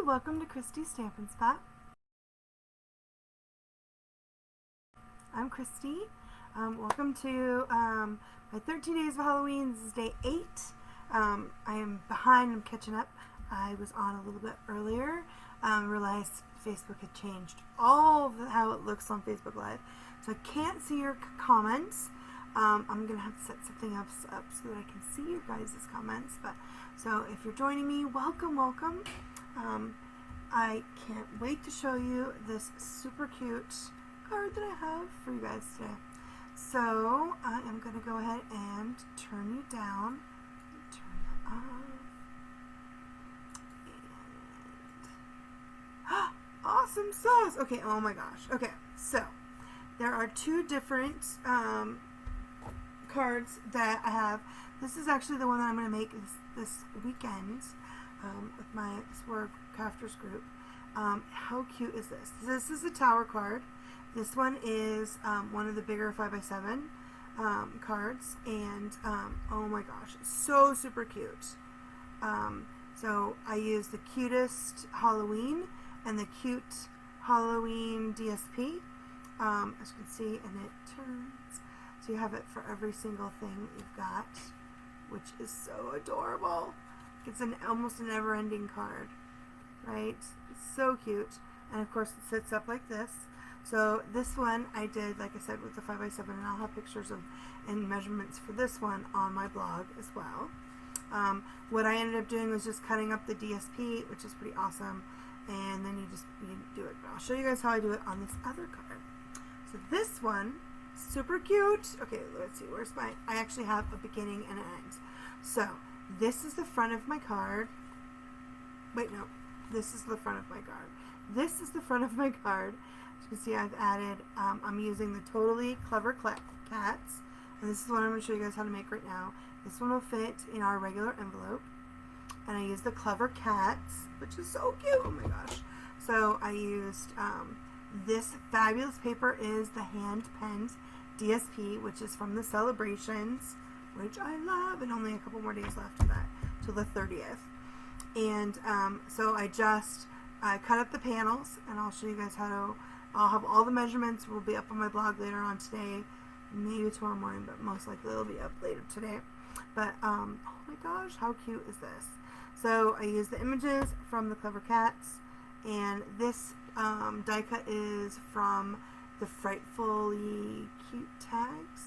welcome to Christy's Stampin' Spot. I'm Christy. Welcome to my 13 days of Halloween. This is day 8. I am behind. I'm catching up. I was on a little bit earlier. Realized Facebook had changed all of how it looks on Facebook Live. So I can't see your comments. I'm going to have to set something up so that I can see your guys' comments. So if you're joining me, welcome. I can't wait to show you this super cute card that I have for you guys today. So I am going to go ahead and turn you down, turn that off, and awesome sauce. Okay, oh my gosh. Okay, so there are 2 different cards that I have. This is actually the one that I'm going to make this weekend with my Sword Crafters group. How cute is this? This is a tower card. This one is one of the bigger 5x7 cards, and oh my gosh, so super cute. So I use the cutest Halloween and the cute Halloween DSP, as you can see, and it turns. So you have it for every single thing you've got, which is so adorable. It's almost a never-ending card, right? It's so cute. And of course it sits up like this. So this one I did, like I said, with the 5x7, and I'll have pictures of and measurements for this one on my blog as well. What I ended up doing was just cutting up the DSP, which is pretty awesome, and then you do it. But I'll show you guys how I do it on this other card. So this one, super cute. Okay, let's see, I actually have a beginning and an end. So this is the front of my card. Wait, no, this is the front of my card. This is the front of my card. As you can see, I've added, I'm using the Totally Clever Cats, and this is what I'm going to show you guys how to make right now. This one will fit in our regular envelope, and I used the Clever Cats, which is so cute. Oh my gosh. So I used this fabulous paper is the hand-penned DSP, which is from the Celebrations, which I love, and only a couple more days left of that till the 30th. And so I just cut up the panels, and I'll show you guys how to. I'll have all the measurements will be up on my blog later on today, maybe tomorrow morning, but most likely it'll be up later today. But oh my gosh, how cute is this? So I used the images from the Clever Cats, and this die cut is from the Frightful Tags.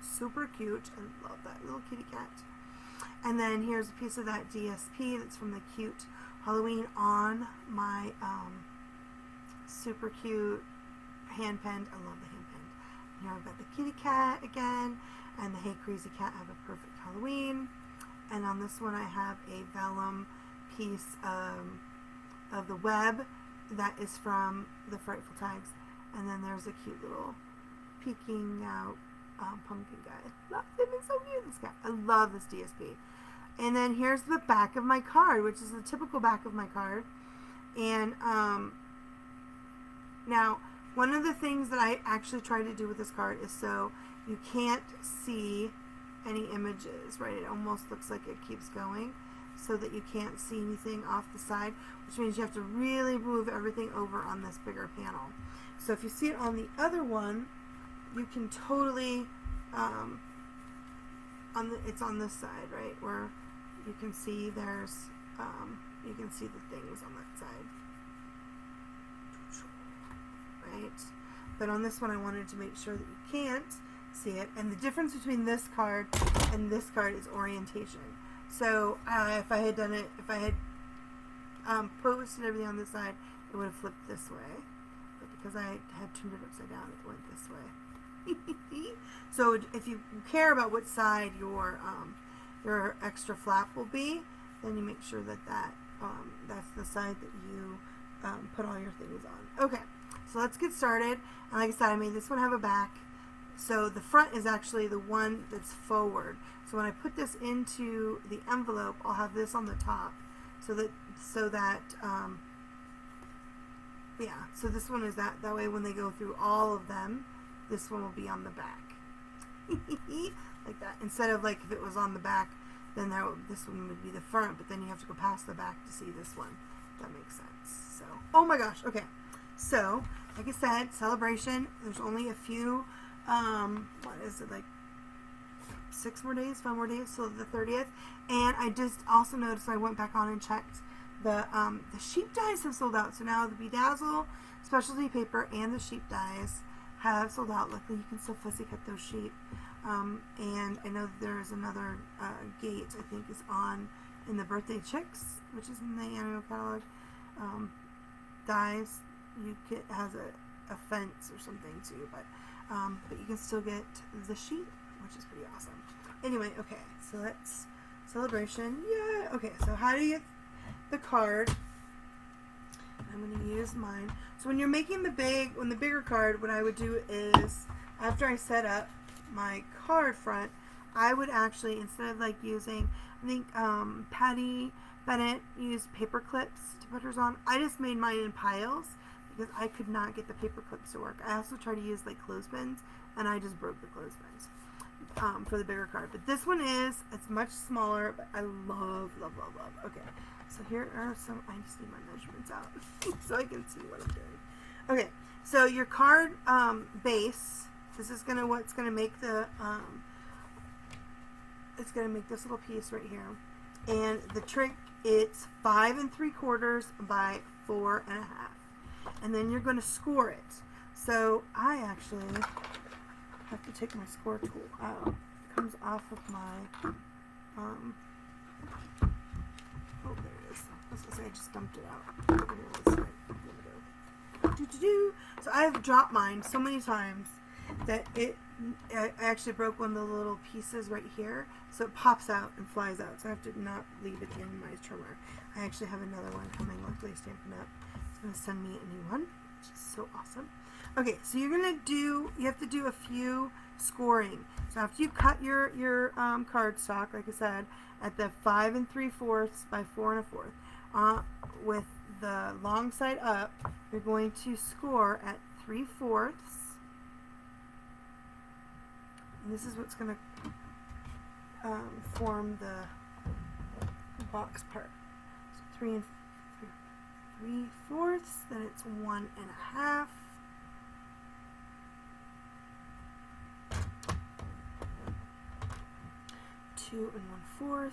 Super cute. I love that little kitty cat. And then here's a piece of that DSP that's from the cute Halloween on my super cute hand penned. I love the hand penned. Here I've got the kitty cat again, and the Hey Crazy Cat Have a Perfect Halloween. And on this one I have a vellum piece of the web that is from the Frightful Tags. And then there's a cute little peeking out pumpkin guy. Love him, it's so cute, this guy. I love this DSP. And then here's the back of my card, which is the typical back of my card. And now, one of the things that I actually try to do with this card is so you can't see any images, right? It almost looks like it keeps going, so that you can't see anything off the side, which means you have to really move everything over on this bigger panel. So if you see it on the other one, you can totally, it's on this side, right, where you can see there's, you can see the things on that side, right? But on this one, I wanted to make sure that you can't see it. And the difference between this card and this card is orientation. So if I had done it, if I had posted everything on this side, it would have flipped this way. But because I had turned it upside down, it went this way. So if you care about what side your extra flap will be, then you make sure that that's the side that you put all your things on. Okay, so let's get started. And like I said, I made this one have a back. So the front is actually the one that's forward. So when I put this into the envelope, I'll have this on the top, so that yeah. So this one is that way when they go through all of them, this one will be on the back. Like that. Instead of like if it was on the back, then this one would be the front, but then you have to go past the back to see this one. That makes sense. So, oh my gosh, okay. So, like I said, celebration. There's only a few, what is it, like 5 more days till the 30th. And I just also noticed, I went back on and checked, the sheep dyes have sold out. So now the Bedazzle specialty paper and the sheep dyes have sold out. Luckily, you can still fussy cut those sheep. And I know that there's another gate, I think, is on in the Birthday Chicks, which is in the annual catalog. Dyes, it has a fence or something too, but you can still get the sheep, which is pretty awesome. Anyway, okay, so that's celebration. Yeah. Okay, so how do you get the card? I'm going to use mine. So when you're making the bigger card, what I would do is, after I set up my card front, I would actually, instead of like using, I think Patty Bennett used paper clips to put hers on. I just made mine in piles because I could not get the paper clips to work. I also tried to use like clothespins, and I just broke the clothespins for the bigger card. But this one it's much smaller, but I love, love, love, love. Okay, so here are some, I just need my measurements out so I can see what I'm doing. Okay, so your card base, this is what's gonna make the it's gonna make this little piece right here. And the trick, it's 5 3/4 by 4 1/2, and then you're gonna score it. So I actually have to take my score tool out. It comes off of my oh, there it is. I was gonna say I just dumped it out. There we go. So I've dropped mine so many times that I actually broke one of the little pieces right here, so it pops out and flies out. So I have to not leave it in my trimmer. I actually have another one coming, luckily Stampin' Up! It's going to send me a new one, which is so awesome. Okay, so you have to do a few scoring. So after you cut your cardstock, like I said, at the 5 3/4 by 4 1/4, with the long side up, you're going to score at 3/4. And this is what's going to form the box part. So 3 3/4, then it's 1 1/2. Two 1/4.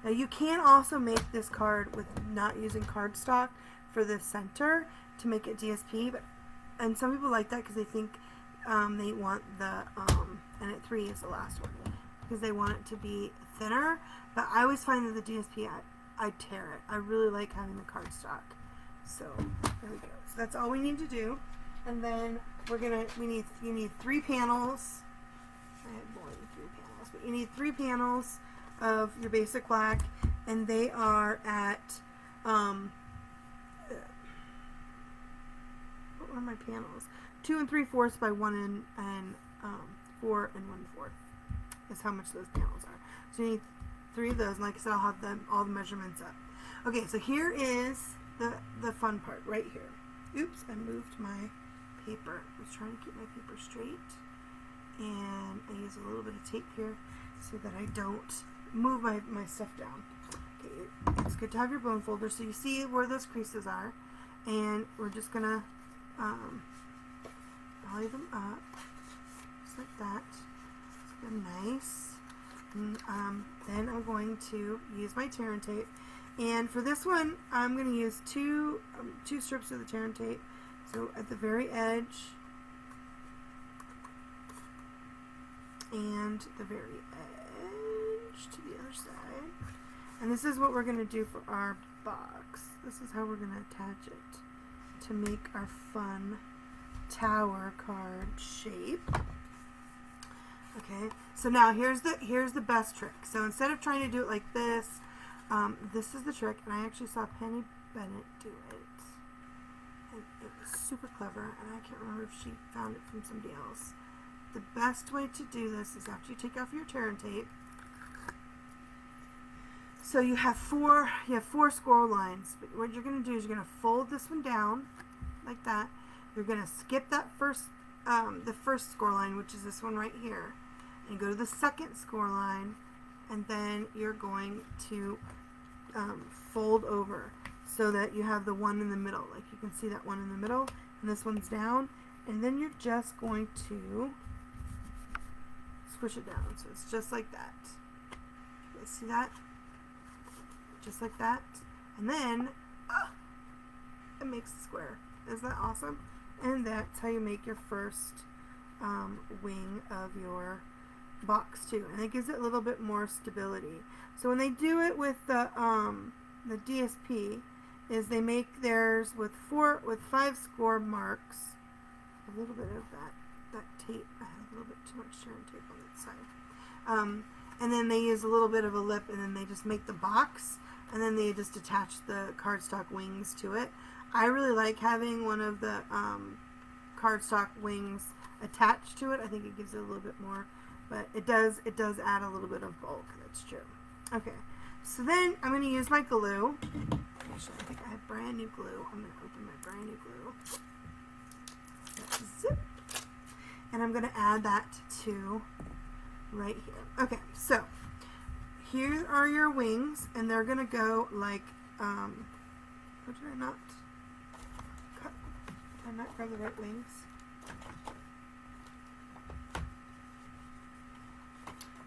Now you can also make this card with not using cardstock for the center to make it DSP, and some people like that because they think they want the and at 3 is the last one because they want it to be thinner. But I always find that the DSP, I tear it. I really like having the cardstock. So there we go. So that's all we need to do, and then you need 3 panels. I had more than 3 panels, but you need 3 panels of your basic black, and they are at what were my panels? 2 3/4 by 1 and 4 1/4 is how much those panels are. So you need 3 of those, and like I said, I'll have all the measurements up. Okay, so here is the fun part right here. Oops, I moved my paper. I was trying to keep my paper straight, and I use a little bit of tape here so that I don't move my stuff down. Okay, it's good to have your bone folder so you see where those creases are, and we're just gonna volley them up just like that. So they're nice. And then I'm going to use my tear and tape, and for this one I'm going to use two strips of the tear and tape. So at the very edge and the very edge to the other side. And this is what we're going to do for our box. This is how we're going to attach it to make our fun tower card shape. Okay, so now here's the best trick. So instead of trying to do it like this, this is the trick, and I actually saw Penny Bennett do it. And it was super clever, and I can't remember if she found it from somebody else. The best way to do this is after you take off your tear and tape. So you have four score lines. But what you're going to do is you're going to fold this one down like that. You're going to skip that the first score line, which is this one right here, and go to the second score line, and and then you're going to fold over so that you have the one in the middle. Like you can see that one in the middle, and this one's down, and then you're just going to squish it down. So it's just like that. You guys see that? Just like that. And then it makes a square. Isn't that awesome? And that's how you make your first wing of your box too. And it gives it a little bit more stability. So when they do it with the DSP, is they make theirs with 5 score marks. A little bit of that tape. I had a little bit too much Sharon tape on that side. And then they use a little bit of a lip, and then they just make the box, and then they just attach the cardstock wings to it. I really like having one of the cardstock wings attached to it. I think it gives it a little bit more, but it does add a little bit of bulk. That's true. Okay, so then I'm going to use my glue. Actually, I think I have brand new glue. I'm going to open my brand new glue. Zip. And I'm going to add that to right here. Okay, so here are your wings, and they're going to go like, what did I not cut? Did I not grab the right wings?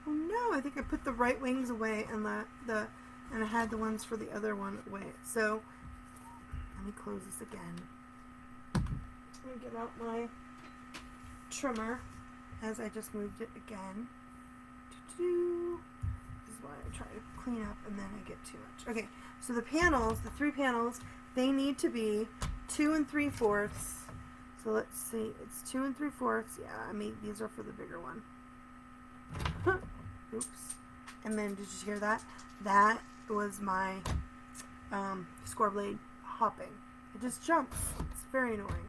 Oh no, I think I put the right wings away and and I had the ones for the other one away. So let me close this again. Let me get out my trimmer as I just moved it again. This is why I try to clean up and then I get too much. Okay, so the panels, the 3 panels, they need to be 2 3/4. So let's see, it's 2 3/4. Yeah, I mean these are for the bigger one. Oops. And then did you hear that? That was my score blade hopping. It just jumps. It's very annoying.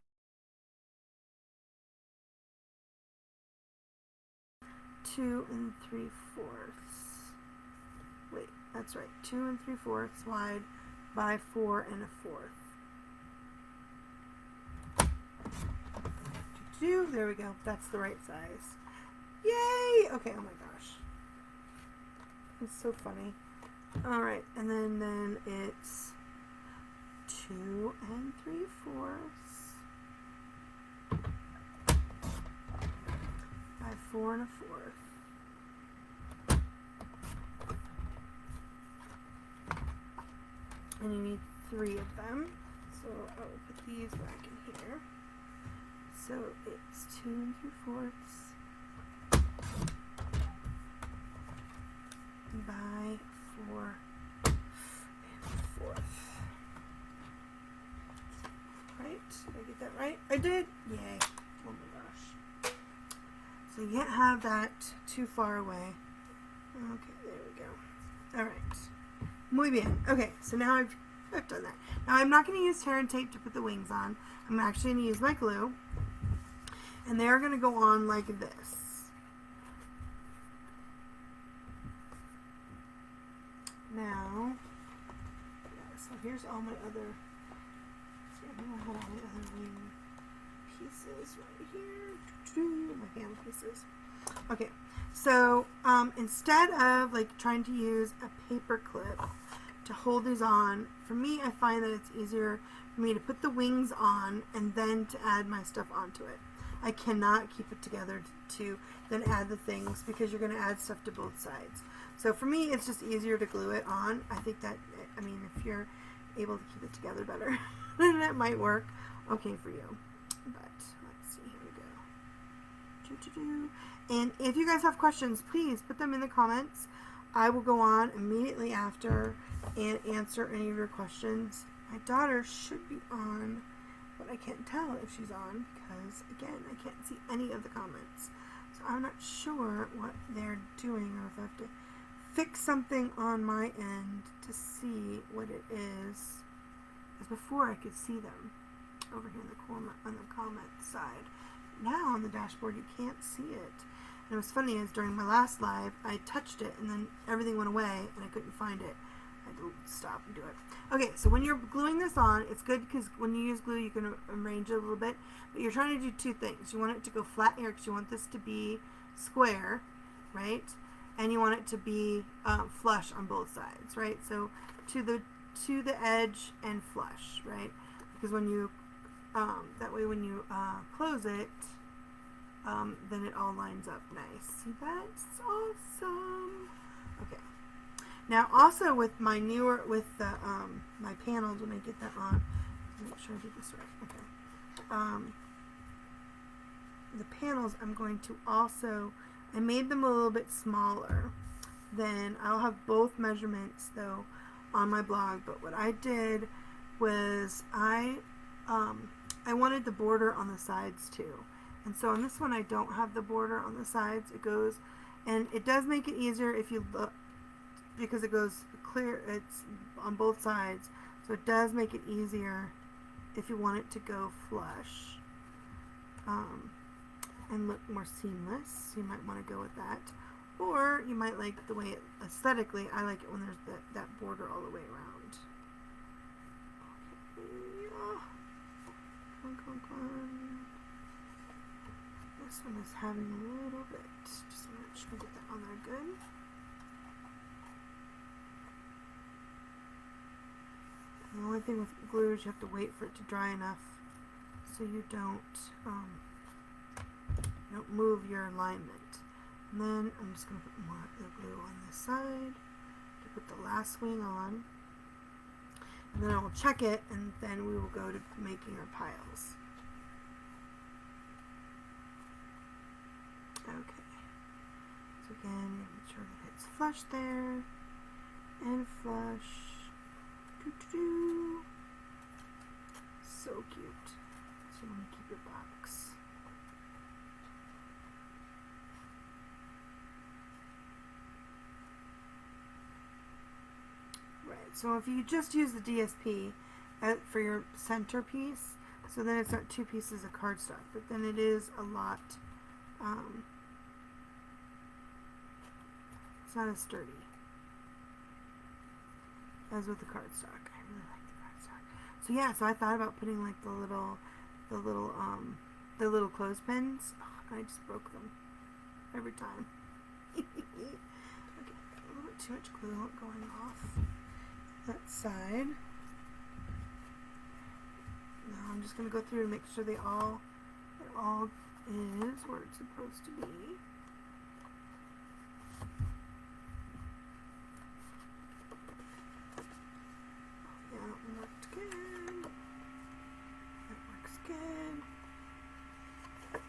2 3/4. Wait, that's right. 2 3/4 wide by 4 1/4. There we go. That's the right size. Yay! Okay, oh my gosh. It's so funny. Alright, and then it's 2 3/4 by 4 1/4. And you need 3 of them. So I will put these back in here. So it's 2 3/4 by 4 1/4. Right? Did I get that right? I did! Yay. Oh my gosh. So you can't have that too far away. Okay, there we go. Alright. Muy bien. Okay, so now I've done that. Now I'm not going to use tear and tape to put the wings on. I'm actually going to use my glue. And they're going to go on like this. Now, yeah, so here's all my other, I have all my other wing pieces right here. My hand pieces. Okay, so instead of like trying to use a paper clip to hold these on, for me I find that it's easier for me to put the wings on and then to add my stuff onto it. I cannot keep it together to then add the things because you're going to add stuff to both sides. So for me, it's just easier to glue it on. I think that, I mean, if you're able to keep it together better, then that might work okay for you. But let's see, here we go. And if you guys have questions, please put them in the comments. I will go on immediately after and answer any of your questions. My daughter should be on, but I can't tell if she's on because, again, I can't see any of the comments. So I'm not sure what they're doing or if I have to fix something on my end to see what it is. Because before I could see them over here in the corner on the comment side. Now on the dashboard you can't see it. And what's funny is during my last live I touched it and then everything went away and I couldn't find it. I had to stop and do it. Okay, so when you're gluing this on, it's good because when you use glue you can arrange it a little bit, but you're trying to do 2 things. You want it to go flat here because you want this to be square, right? and you want it to be flush on both sides, right? So to the edge and flush, right? Because when you that way when you close it, then it all lines up nice. See, that's awesome. Okay. Now also with my my panels, when I get that on, make sure I did this right. Okay. The panels, I'm going to also, I made them a little bit smaller. Then I'll have both measurements though on my blog. But what I did was I wanted the border on the sides too. And so on this one I don't have the border on the sides. It goes, and it does make it easier if you look, because it goes clear, it's on both sides. So it does make it easier if you want it to go flush. And look more seamless. So you might want to go with that. Or you might like the way it, aesthetically, I like it when there's that border all the way around. Okay. Oh. Come on. This one is having a little bit. Just want to make sure I get that on there good. And the only thing with glue is you have to wait for it to dry enough so you don't move your alignment. And then I'm just going to put more of the glue on this side to put the last wing on. And then I will check it, and then we will go to making our piles. Okay. So again, make sure that it's flush there, and flush. Doo-doo-doo. So cute. So you want to keep your box. Right, so if you just use the DSP for your centerpiece, so then it's not two pieces of cardstock, but then it is a lot, it's not as sturdy as with the cardstock. I really like the cardstock. So yeah, so I thought about putting like the little clothespins. Oh, I just broke them every time. Okay, a little bit too much glue going off that side. Now I'm just going to go through and make sure it all is where it's supposed to be. Yeah, that worked good. That works good. That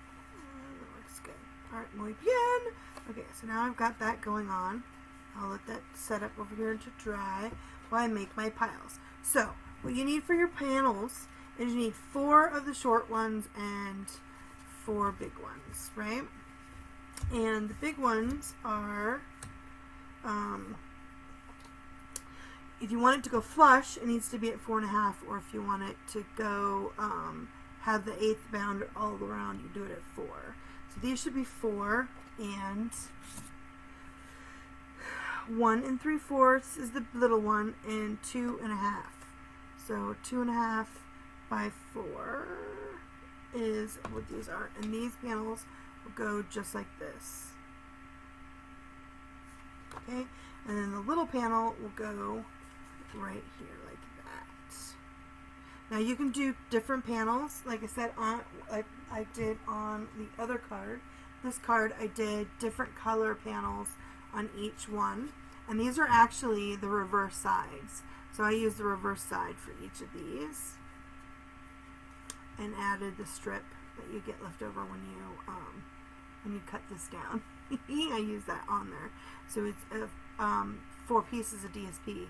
works good. Alright, muy bien. Okay, so now I've got that going on. I'll let that set up over here to dry while I make my piles. So, what you need for your panels is you need 4 of the short ones and 4 big ones, right? And the big ones are, if you want it to go flush, it needs to be at 4.5, or if you want it to go, have the 1/8 bound all around, you do it at 4. So these should be 4, and 1 3/4 is the little one, and 2.5. So 2.5 by 4 is what these are, and these panels will go just like this. Okay, and then the little panel will go right here like that. Now you can do different panels, like I said, like I did on the other card. This card I did different color panels on each one, and these are actually the reverse sides. So I used the reverse side for each of these, and added the strip that you get left over when you cut this down. I use that on there. So it's 4 pieces of DSP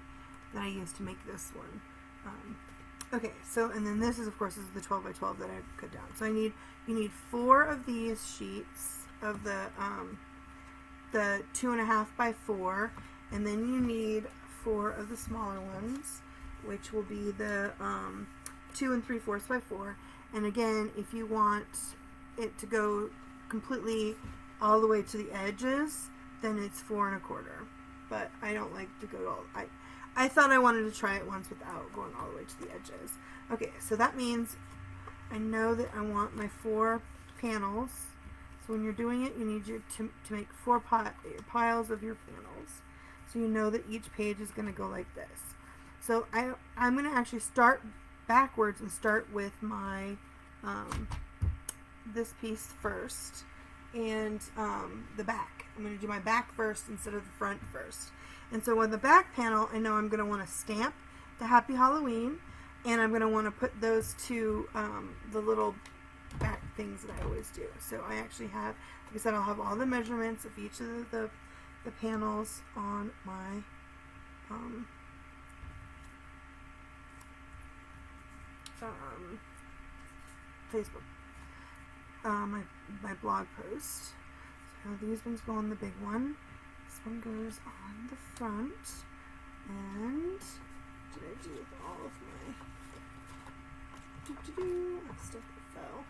that I used to make this one. Okay, so and then this is, of course, is the 12 by 12 that I cut down. So you need 4 of these sheets of the 2.5 by 4, and then you need 4 of the smaller ones, which will be the 2 3/4 by 4. And again, if you want it to go completely all the way to the edges, then it's 4 1/4. But I don't like to go all. I thought I wanted to try it once without going all the way to the edges. Okay, so that means I know that I want my 4 panels. So when you're doing it, you need to make 4 piles of your panels. So you know that each page is going to go like this. So I'm going to actually start backwards and start with my this piece first and the back. I'm going to do my back first instead of the front first. And so on the back panel, I know I'm going to want to stamp the Happy Halloween, and I'm going to want to put those to the little back things that I always do. So I actually have, like I said, I'll have all the measurements of each of the panels on my Facebook, my blog post. So these ones go on the big one. This one goes on the front. And what did I do with all of my stuff that fell?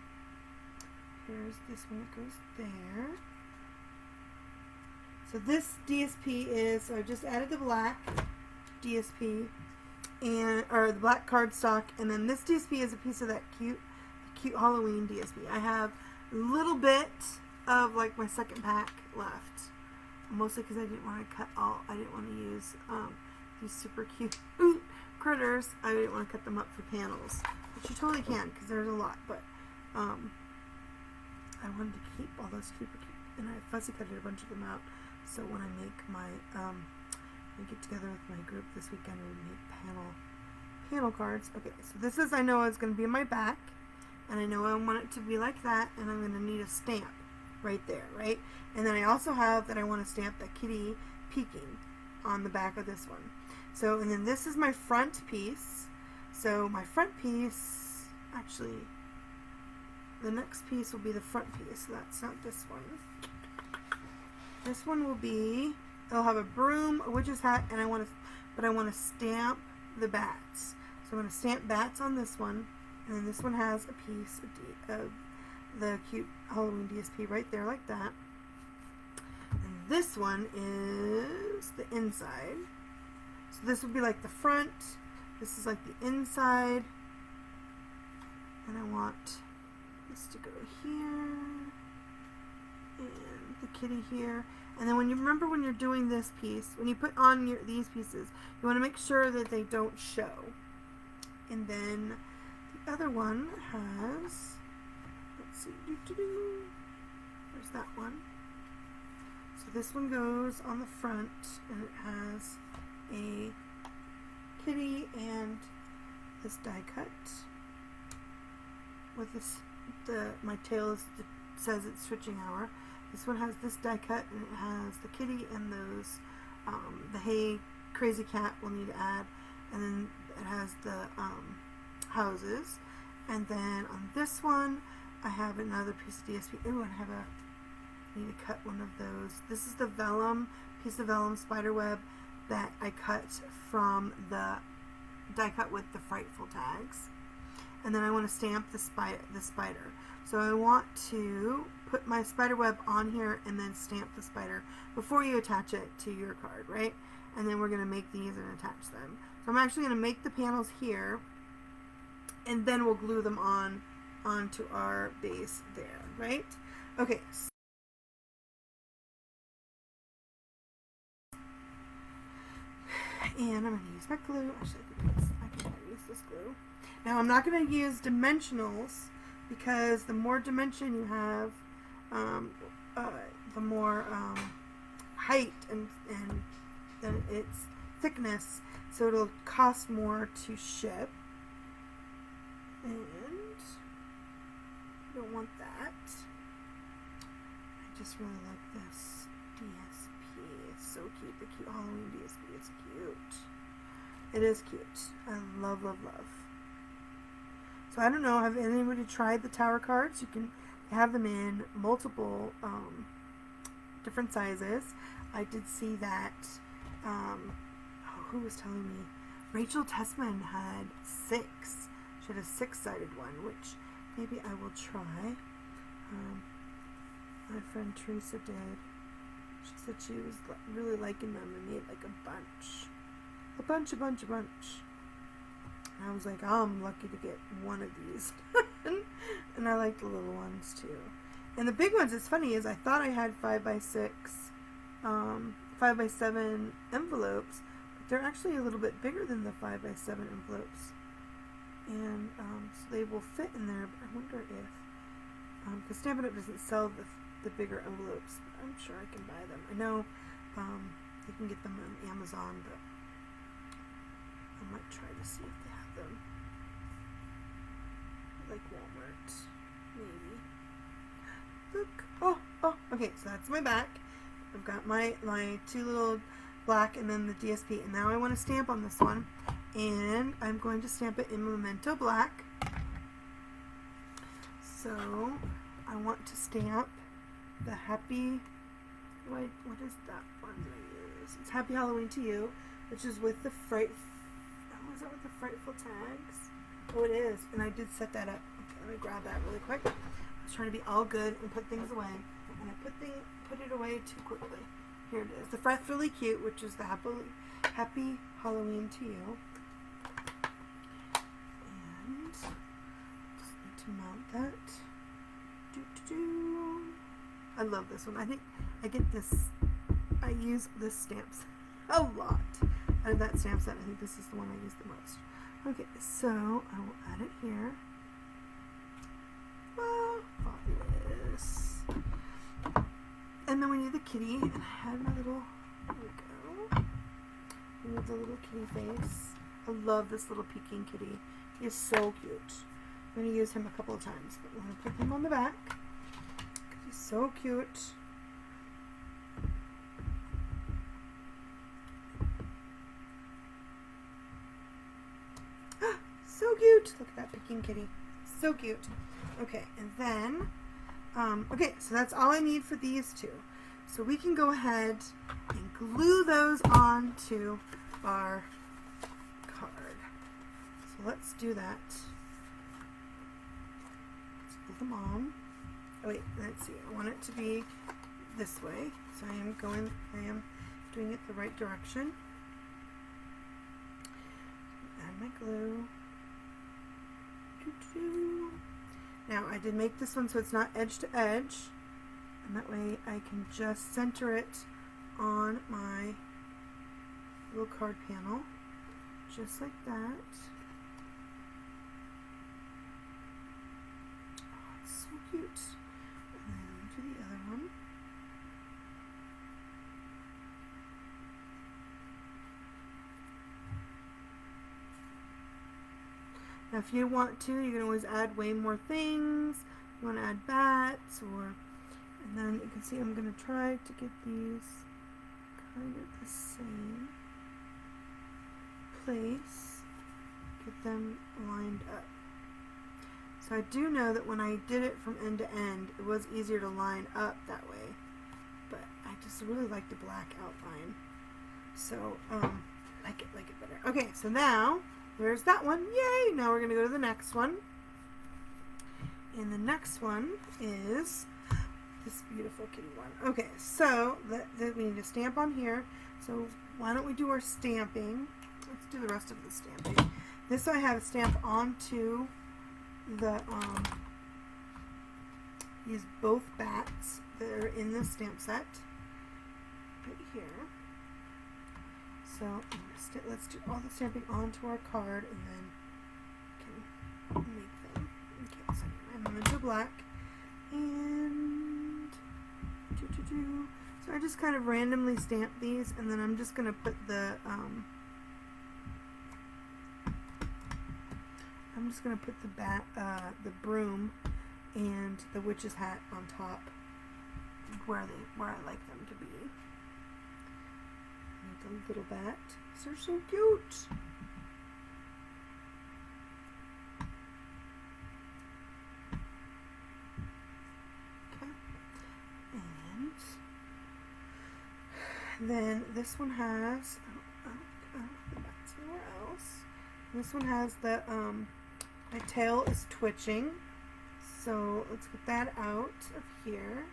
Here's this one that goes there. So this DSP is, so I just added the black DSP or the black cardstock, and then this DSP is a piece of that cute Halloween DSP. I have a little bit of like my second pack left, mostly because I didn't want to cut all. I didn't want to use these super cute critters. I didn't want to cut them up for panels, which you totally can because there's a lot. But I wanted to keep all those super cute, and I fussy cutted a bunch of them out. So when I make my we get together with my group this weekend, we make panel cards. Okay, so this is, I know it's going to be in my back, and I know I want it to be like that, and I'm going to need a stamp right there, right? And then I also have that I want to stamp the kitty peeking on the back of this one. So, and then this is my front piece. So my front piece, actually, the next piece will be the front piece. So that's not this one. This one will be, it'll have a broom, a witch's hat, and I want to stamp the bats. So I'm going to stamp bats on this one, and then this one has a piece of the cute Halloween DSP right there like that. And this one is the inside. So this would be like the front. This is like the inside. And I want this to go here. And the kitty here. And then when you remember when you're doing this piece, when you put on these pieces, you want to make sure that they don't show. And then the other one has, let's see, there's that one. So this one goes on the front, and it has a kitty and this die cut with this. My tail says it's switching hour. This one has this die cut, and it has the kitty and those, the hey crazy cat we'll need to add, and then it has the houses. And then on this one, I have another piece of DSP. Ooh, I need to cut one of those. This is the vellum, piece of vellum Spiderweb that I cut from the die cut with the frightful tags. And then I want to stamp the spider. So I want to put my Spiderweb on here and then stamp the spider before you attach it to your card, right? And then we're going to make these and attach them. So I'm actually going to make the panels here, and then we'll glue them onto our base there, right? Okay. And I'm going to use my glue. Actually, I can use this glue. Now, I'm not going to use dimensionals, because the more dimension you have, the more height and then its thickness, so it'll cost more to ship. And I don't want that. I just really like this DSP. It's so cute. The cute Halloween DSP is cute. It is cute. I love, love, love. So I don't know, have anybody tried the tower cards? You can have them in multiple different sizes. I did see that, who was telling me? Rachel Tessman had 6. She had a 6-sided one, which maybe I will try. My friend Teresa did. She said she was really liking them and made like a bunch. And I was like, oh, I'm lucky to get one of these. And I like the little ones too. And the big ones, it's funny, is I thought I had 5x6, 5x7 envelopes, but they're actually a little bit bigger than the 5x7 envelopes. And so they will fit in there, but I wonder if, because Stampin' Up! Doesn't sell the bigger envelopes, but I'm sure I can buy them. I know you can get them on Amazon, but I might try to see if they have them. Like Walmart, maybe. Look, oh, okay, so that's my back. I've got my two little black and then the DSP, and now I want to stamp on this one, and I'm going to stamp it in Memento Black. So I want to stamp the Happy, what is that one that I use? It's Happy Halloween to You, which is with the is that with the Frightful tags? Oh, it is, and I did set that up. Okay, let me grab that really quick. I was trying to be all good and put things away, and I put it away too quickly. Here it is, the Fretfully Cute, which is the Happy Halloween to You. And just need to mount that. I love this one. I think I use this stamps a lot. Out of that stamp set, I think this is the one I use the most. Okay, so I will add it here. Oh, fabulous. And then we need the kitty, and I had my little, there we go. We need the little kitty face. I love this little peeking kitty. He is so cute. I'm going to use him a couple of times, but I'm going to put him on the back. He's so cute. So cute. Look at that peeking kitty. So cute. Okay, and then, okay, so that's all I need for these two. So we can go ahead and glue those onto our card. So let's do that. Let's glue them on. Oh wait, let's see. I want it to be this way. So I am doing it the right direction. Add my glue. Now I did make this one so it's not edge to edge, and that way I can just center it on my little card panel, just like that. Oh, it's so cute. And then to the other one. Now if you want to, you can always add way more things. You want to add bats, and then you can see I'm going to try to get these kind of the same place, get them lined up. So I do know that when I did it from end to end, it was easier to line up that way, but I just really like the black outline. So, like it better. Okay, so now, there's that one. Yay! Now we're going to go to the next one. And the next one is this beautiful kitty one. Okay, so we need to stamp on here. So why don't we do our stamping? Let's do the rest of the stamping. This I have stamped onto the, use both bats that are in this stamp set. Right here. So let's do all the stamping onto our card and then can make them. Okay, so I'm going to do black and so I just kind of randomly stamp these, and then I'm just going to put the the broom and the witch's hat on top where I like them to be. The little bat. They're so cute. Okay. And then this one has the bat's somewhere else. This one has the my tail is twitching. So let's get that out of here.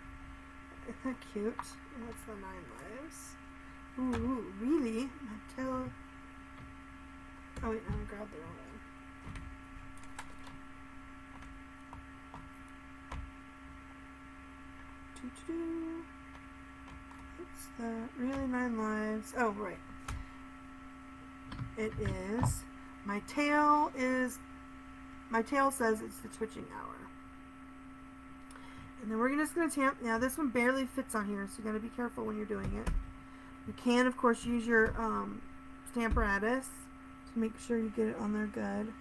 Isn't that cute? And that's the 9 lives. Ooh, really? My tail. Oh wait, no, I grabbed the wrong one. It's the Really 9 Lives. Oh, right. It is. My tail says it's the twitching hour. And then we're just going to tamp. Now this one barely fits on here, so you got to be careful when you're doing it. You can, of course, use your Stamparatus to make sure you get it on there good.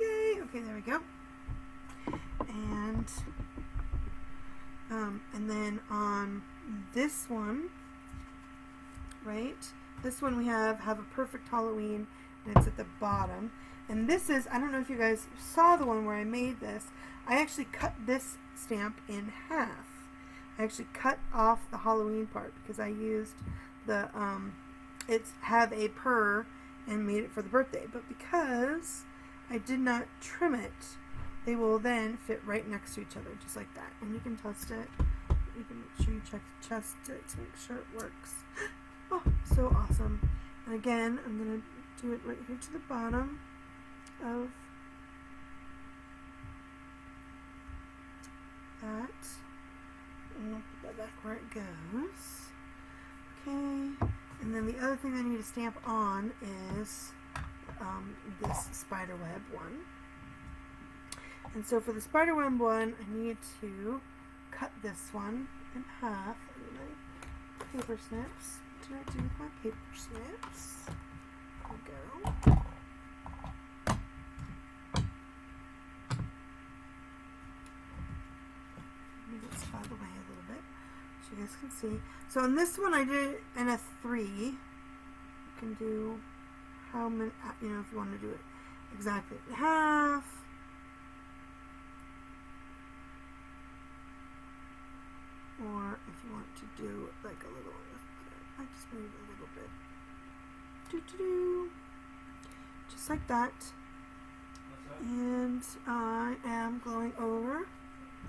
Yay! Okay, there we go. And then on this one, right? This one we have a perfect Halloween, and it's at the bottom. And this is, I don't know if you guys saw the one where I made this. I actually cut this stamp in half. I actually cut off the Halloween part because I used the, it's have a purr and made it for the birthday. But because I did not trim it, they will then fit right next to each other, just like that. And you can test it. You can make sure you test it to make sure it works. Oh, so awesome. And again, I'm going to do it right here to the bottom of that. And I'll put that back where it goes. Okay. And then the other thing I need to stamp on is this Spiderweb one. And so for the Spiderweb one, I need to cut this one in half. And my paper snips. What did I do with my paper snips? There we go. Move this out of the way a little bit so you guys can see. So in this one I did it in a 3. You can do how many, you know, if you want to do it exactly in half. Or if you want to do like a little, I just made it a little bit. Just like that. And I am going over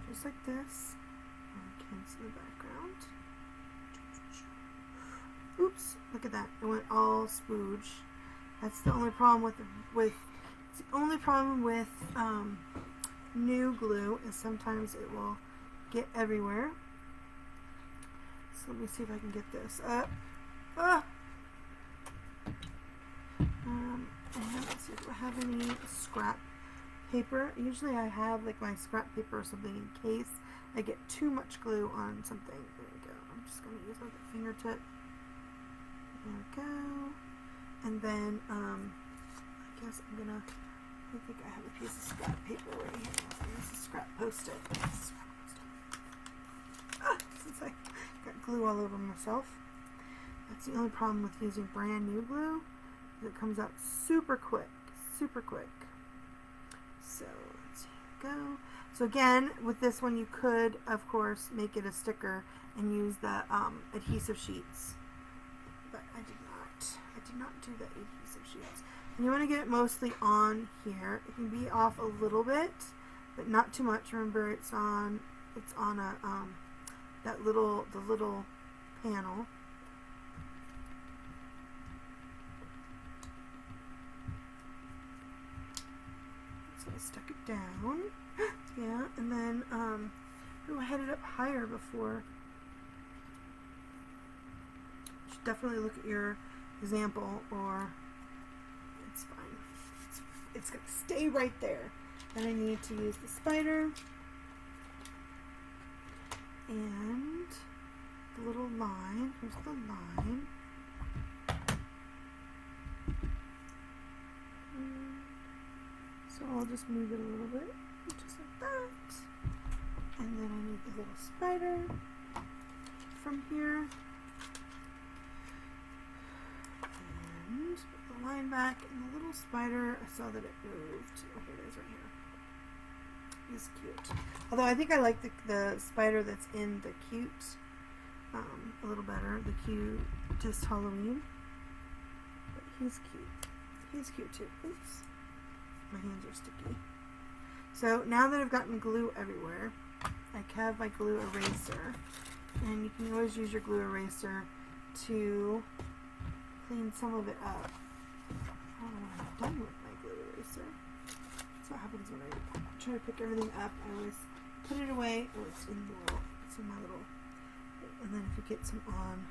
just like this. Cancel the background. Oops, look at that. It went all spooge. That's the only problem with new glue is sometimes it will get everywhere. So let me see if I can get this up. And let's see if I have any scrap paper. Usually I have like my scrap paper or something in case I get too much glue on something. There we go. I'm just going to use like a fingertip. There we go. And then I guess I'm going to, I think I have a piece of scrap paper right here. This is scrap post-it. Since I got glue all over myself. That's the only problem with using brand new glue. It comes out super quick. Super quick. So let's go. So again, with this one you could, of course, make it a sticker and use the adhesive sheets. But I did not. I did not do the adhesive sheets. And you want to get it mostly on here. It can be off a little bit, but not too much. Remember, it's on a the little panel. So I stuck it down. Yeah, and then I had it up higher before. You should definitely look at your example, or it's fine. It's gonna stay right there. And I need to use the spider and the little line. Here's the line. So I'll just move it a little bit, just like that. And then I need the little spider from here. And put the line back, and the little spider, I saw that it moved. Oh, here it is right here. He's cute. Although I think I like the spider that's in the cute a little better. The cute, just Halloween. But he's cute. He's cute too. Oops. My hands are sticky. So now that I've gotten glue everywhere, I have my glue eraser. And you can always use your glue eraser to clean some of it up. I don't know what I've done with my glue eraser. It's that's what happens when I try to pick everything up. I always put it away. Oh, it's in my little, and then if you get some on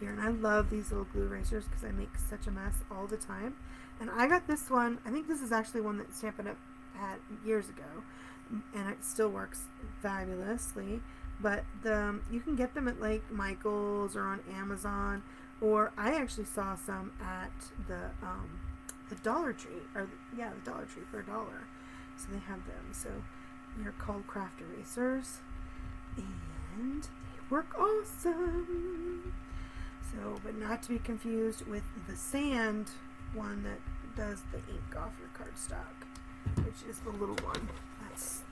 here, and I love these little glue erasers because I make such a mess all the time. And I got this one. I think this is actually one that Stampin' Up! Had years ago, and it still works fabulously. But you can get them at like Michael's or on Amazon, or I actually saw some at the Dollar Tree, or the Dollar Tree for $1. So they have them. So they're called craft erasers, and they work awesome. So, but not to be confused with the sand one that does the ink off your cardstock, which is the little one. It's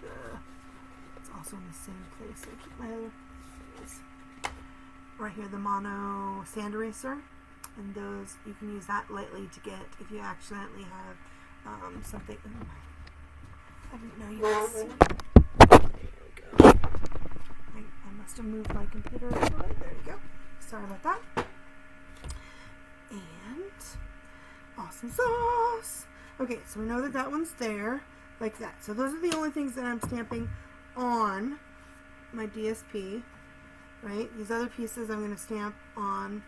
also in the same place. I keep my other things. Right here, the mono sand eraser, and those you can use that lightly to get if you accidentally have something. I didn't know you could see. There we go. I must have moved my computer a little bit. There you go. Sorry about that. And awesome sauce. Okay, so we know that that one's there, like that. So those are the only things that I'm stamping on my DSP, right? These other pieces I'm going to stamp on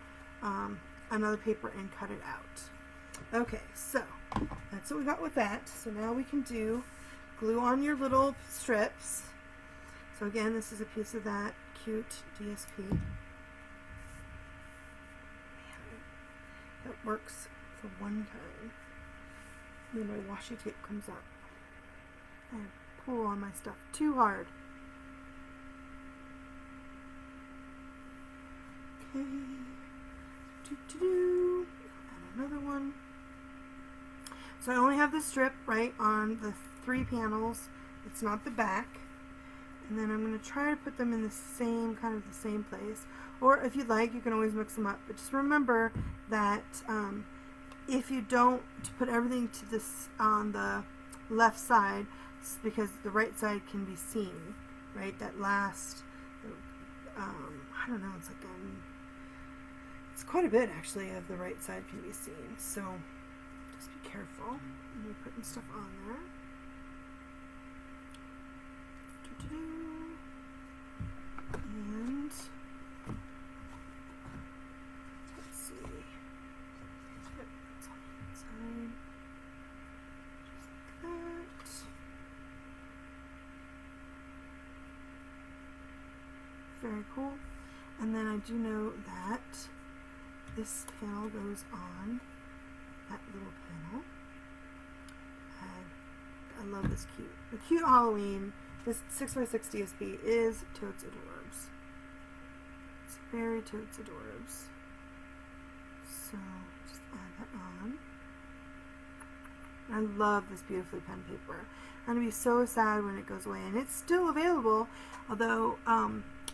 another paper and cut it out. Okay, so that's what we got with that. So now we can do glue on your little strips. So again, this is a piece of that cute DSP. That works for one time. Then my washi tape comes up. I pull on my stuff too hard. Okay. And another one. So I only have the strip right on the 3 panels. It's not the back. And then I'm going to try to put them in the same, kind of the same place. Or if you'd like, you can always mix them up. But just remember that if you don't put everything to this on the left side, it's because the right side can be seen, right? That last, I don't know, it's like it's quite a bit actually of the right side can be seen. So just be careful when you're putting stuff on there. And let's see. Yep, it's on the inside. Just like that. Very cool. And then I do know that this panel goes on that little panel. I love this cute. The cute Halloween. This 6x6 DSP is totes adorbs. It's very totes adorbs. So just add that on. I love this beautifully pen paper. I'm going to be so sad when it goes away. And it's still available, although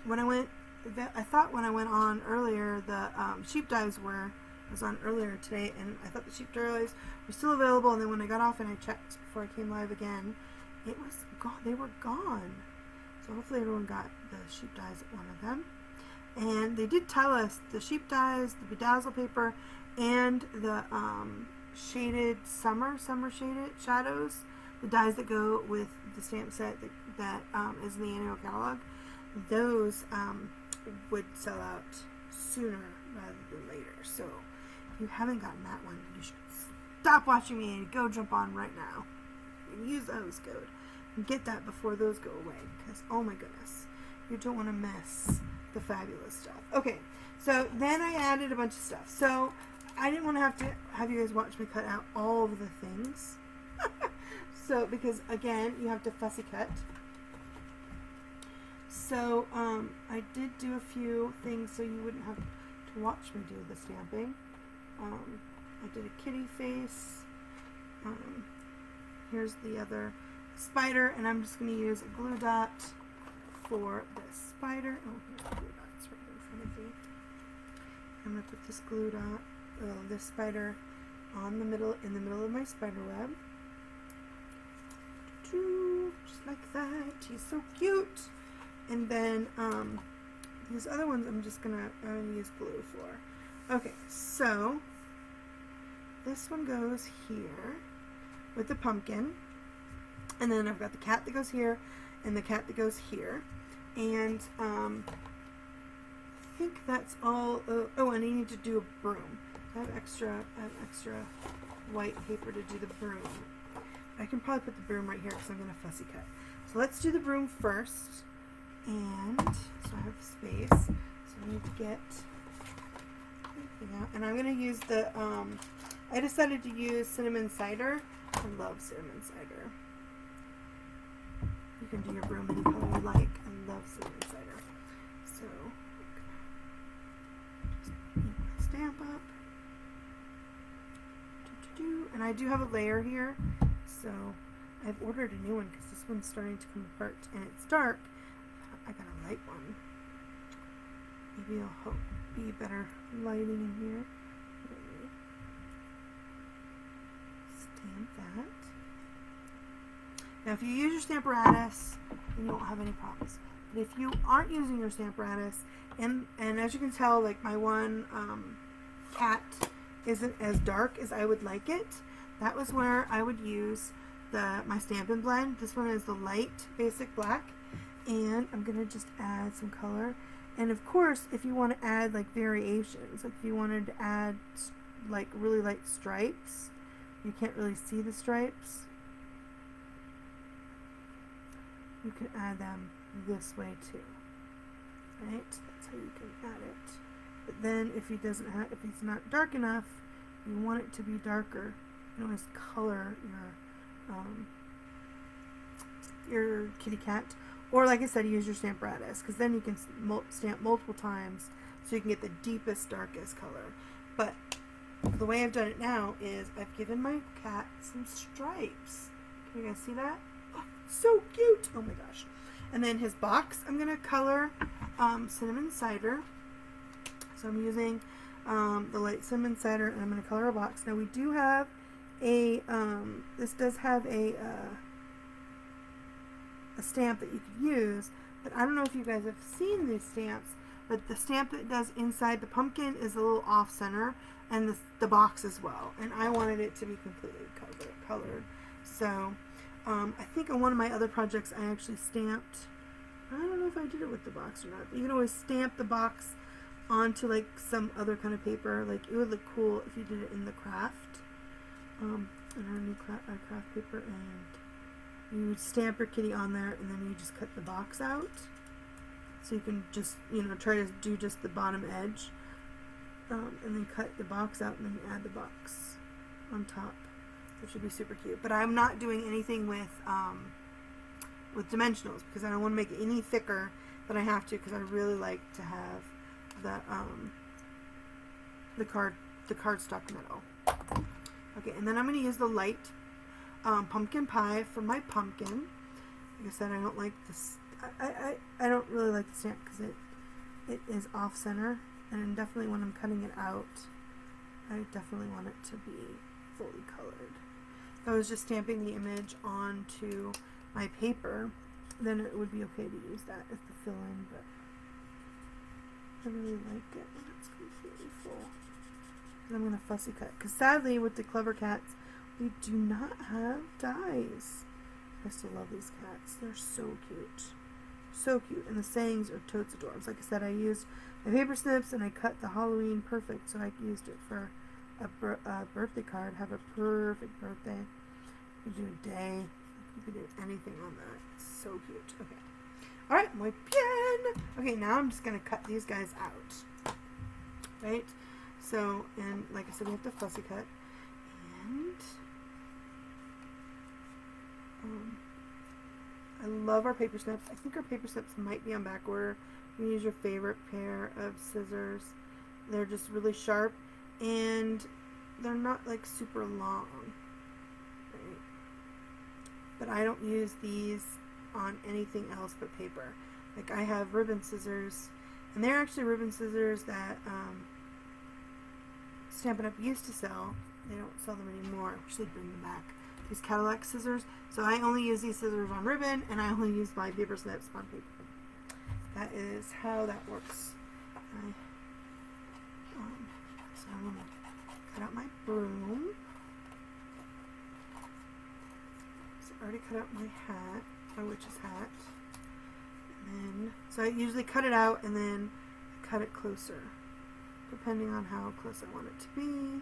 when I went, I thought when I went on earlier, the sheep dives was on earlier today, and I thought the sheep dives were still available, and then when I got off and I checked before I came live again, it was gone. They were gone. So hopefully everyone got the sheep dies at one of them. And they did tell us the sheep dies, the bedazzle paper, and the shaded summer shaded shadows, the dies that go with the stamp set that is in the annual catalog, those would sell out sooner rather than later. So if you haven't gotten that one, you should stop watching me and go jump on right now. Use the host code and get that before those go away, because oh my goodness, you don't want to miss the fabulous stuff. Okay, so then I added a bunch of stuff. So I didn't want to have you guys watch me cut out all of the things. So because again, you have to fussy cut. So I did do a few things so you wouldn't have to watch me do the stamping. I did a kitty face. Here's the other spider, and I'm just going to use a glue dot for this spider. Oh, here's the glue dot. It's right in front of me. I'm going to put this glue dot, this spider, in the middle of my spider web. Just like that. He's so cute. And then these other ones I'm going to use glue for. Okay, so this one goes here with the pumpkin. And then I've got the cat that goes here and the cat that goes here. And I think that's all. Oh, and I need to do a broom. I have extra white paper to do the broom. I can probably put the broom right here because I'm going to fussy cut. So let's do the broom first. And so I have space. So I need to get everything out. And I'm going to use the, I decided to use cinnamon cider. I love cinnamon cider. You can do your broom any color you like. I love cinnamon cider. So, just stamp up. And I do have a layer here. So I've ordered a new one because this one's starting to come apart and it's dark. I got a light one. Maybe it'll be better lighting in here. Stamp that. Now if you use your Stamparatus, then you won't have any problems. But if you aren't using your Stamparatus, and as you can tell, like my one cat isn't as dark as I would like it, that was where I would use my Stampin' Blend. This one is the light basic black, and I'm gonna just add some color. And of course, if you want to add like variations, like if you wanted to add like really light stripes, you can't really see the stripes, you can add them this way too, right? That's how you can add it. But then if it's not dark enough, you want it to be darker, you can always color your kitty cat, or like I said, use your Stamparatus, because then you can stamp multiple times so you can get the deepest, darkest color. But the way I've done it now is I've given my cat some stripes. Can you guys see that? Oh, so cute! Oh my gosh. And then his box, I'm going to color cinnamon cider. So I'm using the light cinnamon cider, and I'm going to color a box. Now we do have a, this does have a stamp that you could use, but I don't know if you guys have seen these stamps, but the stamp that does inside the pumpkin is a little off center, and the box as well. And I wanted it to be completely colored. So I think on one of my other projects I actually stamped, I don't know if I did it with the box or not, but you can always stamp the box onto like some other kind of paper. Like it would look cool if you did it in the craft, in our new craft paper, and you would stamp your kitty on there, and then you just cut the box out. So you can just, you know, try to do just the bottom edge, and then cut the box out, and then you add the box on top, which would be super cute. But I'm not doing anything with dimensionals, because I don't want to make it any thicker than I have to, because I really like to have the cardstock metal. Okay, and then I'm going to use the light pumpkin pie for my pumpkin. Like I said, I don't like this. I don't really like the stamp because it is off center, and definitely when I'm cutting it out, I definitely want it to be fully colored. If I was just stamping the image onto my paper, then it would be okay to use that as the fill-in, but I really like it when it's completely full. And I'm going to fussy cut, because sadly with the Clever Cats, we do not have dies. I still love these cats. They're so cute. So cute. And the sayings are totes adorable. Like I said, I used my paper snips and I cut the Halloween perfect, so I used it for a birthday card. Have a perfect birthday. You could do a day. You could do anything on that. It's so cute. Okay. Alright, muy bien. Okay, now I'm just going to cut these guys out. Right? So, and like I said, we have to fussy cut. And I love our paper snips. I think our paper snips might be on back order. You can use your favorite pair of scissors. They're just really sharp, and they're not like super long. Right? But I don't use these on anything else but paper. Like I have ribbon scissors, and they're actually ribbon scissors that Stampin' Up! Used to sell. They don't sell them anymore. I wish they'd bring them back. These Cadillac scissors. So I only use these scissors on ribbon, and I only use my paper snips on paper. That is how that works. So I'm going to cut out my broom. So I already cut out my hat, my witch's hat. And then, so I usually cut it out and then cut it closer, depending on how close I want it to be.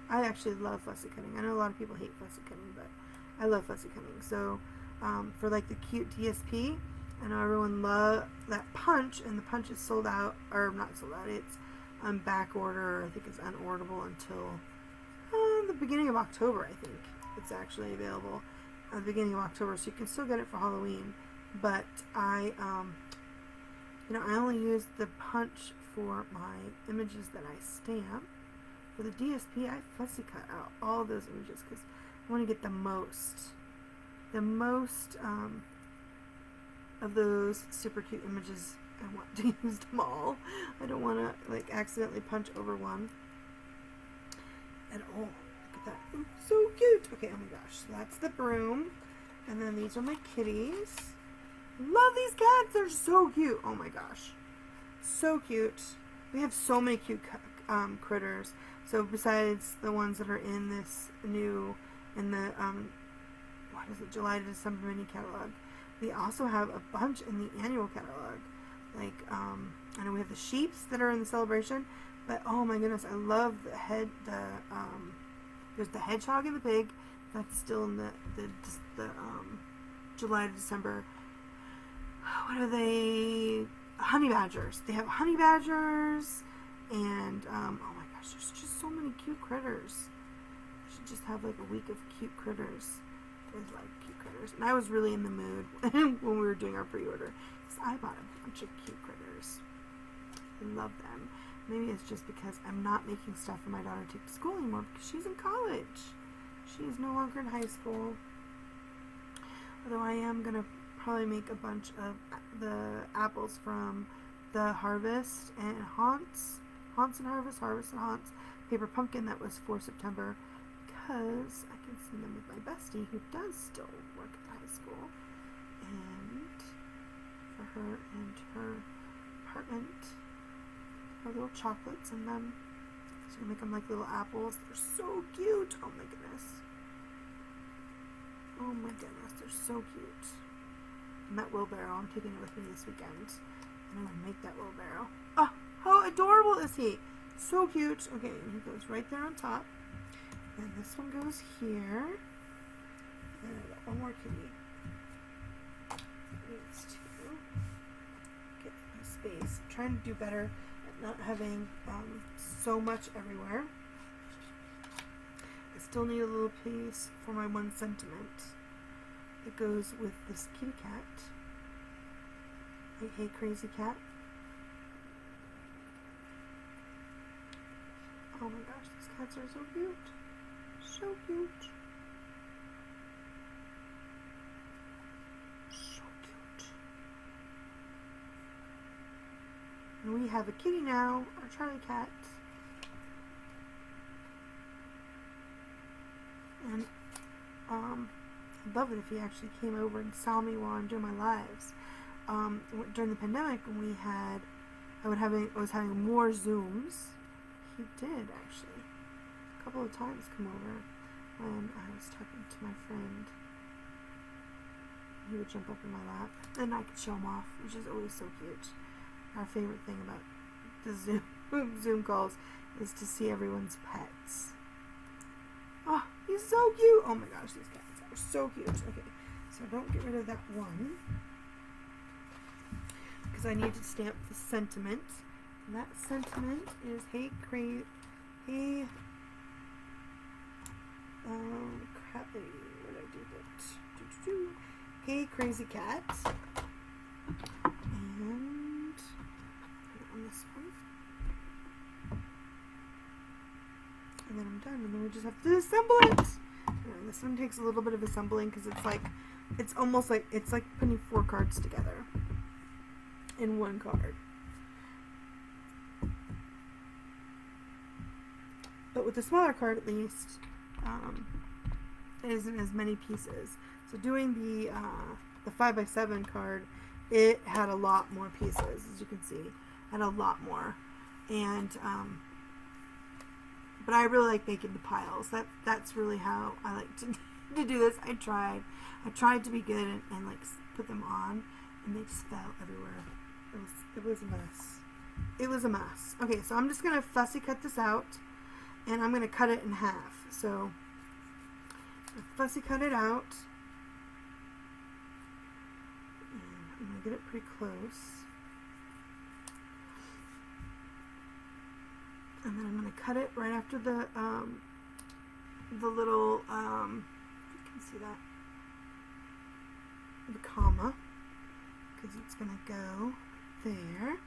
I actually love fussy cutting. I know a lot of people hate fussy cutting, but I love fussy cutting. So for like the cute DSP, I know everyone loves that punch, and the punch is sold out, or not sold out, it's on back order. I think it's unorderable until the beginning of October. I think it's actually available at the beginning of October, so you can still get it for Halloween. But I only use the punch for my images that I stamp. For the DSP, I fussy cut out all those images because I want to get the most of those super cute images. I want to use them all. I don't want to like accidentally punch over one at all. Look at that. Ooh, so cute. Okay, oh my gosh. So that's the broom. And then these are my kitties. Love these cats. They're so cute. Oh my gosh. So cute. We have so many cute critters. So besides the ones that are in this new, in the, what is it, July to December mini catalog, we also have a bunch in the annual catalog. Like, I know we have the sheeps that are in the celebration, but oh my goodness, I love there's the hedgehog and the pig. That's still in the July to December. What are they? Honey badgers. They have honey badgers, and oh my gosh, there's just so many cute critters. I should just have like a week of cute critters. There's like cute critters, and I was really in the mood when we were doing our pre-order because I bought a bunch of cute critters. I love them. Maybe it's just because I'm not making stuff for my daughter to take to school anymore because she's in college. She is no longer in high school. Although I am going to probably make a bunch of the apples from the Harvest and Haunts and Harvest and Haunts paper pumpkin that was for September, because I can send them with my bestie who does still work at the high school, and for her and her apartment are little chocolates in them. So I'm going to make them like little apples. They're so cute. Oh my goodness. Oh my goodness, they're so cute. And that wheelbarrow, I'm taking it with me this weekend. And I'm going to make that wheelbarrow. Oh, how adorable is he? So cute. Okay, and he goes right there on top. And this one goes here. And I got one more kitty. Needs to get my space. I'm trying to do better at not having so much everywhere. I still need a little piece for my one sentiment. It goes with this kitty cat. Hey, crazy cat. Oh my gosh, these cats are so cute. So cute. So cute. And we have a kitty now, our Charlie cat. And I'd love it if he actually came over and saw me while I'm doing my lives. During the pandemic, when I was having more Zooms. He did actually a couple of times come over when I was talking to my friend. He would jump up in my lap, and I could show him off, which is always so cute. Our favorite thing about the Zoom calls is to see everyone's pets. Oh, he's so cute! Oh my gosh, these cats are so cute. Okay, so don't get rid of that one, because I need to stamp the sentiment. And that sentiment is, hey, crap, where did I do that? Hey, crazy cat. And put it on this one. And then I'm done, and then we just have to assemble it. And this one takes a little bit of assembling because it's almost like, it's like putting 4 cards together in one card. But with the smaller card, at least, it isn't as many pieces. So doing the 5x7 card, it had a lot more pieces, as you can see. Had a lot more. And, but I really like making the piles. That's really how I like to to do this. I tried to be good and like put them on, and they just fell everywhere. It was a mess. It was a mess. Okay, so I'm just gonna fussy cut this out, and I'm gonna cut it in half. So fussy cut it out, and I'm gonna get it pretty close. And then I'm going to cut it right after the little, you can see that, the comma, because it's going to go there.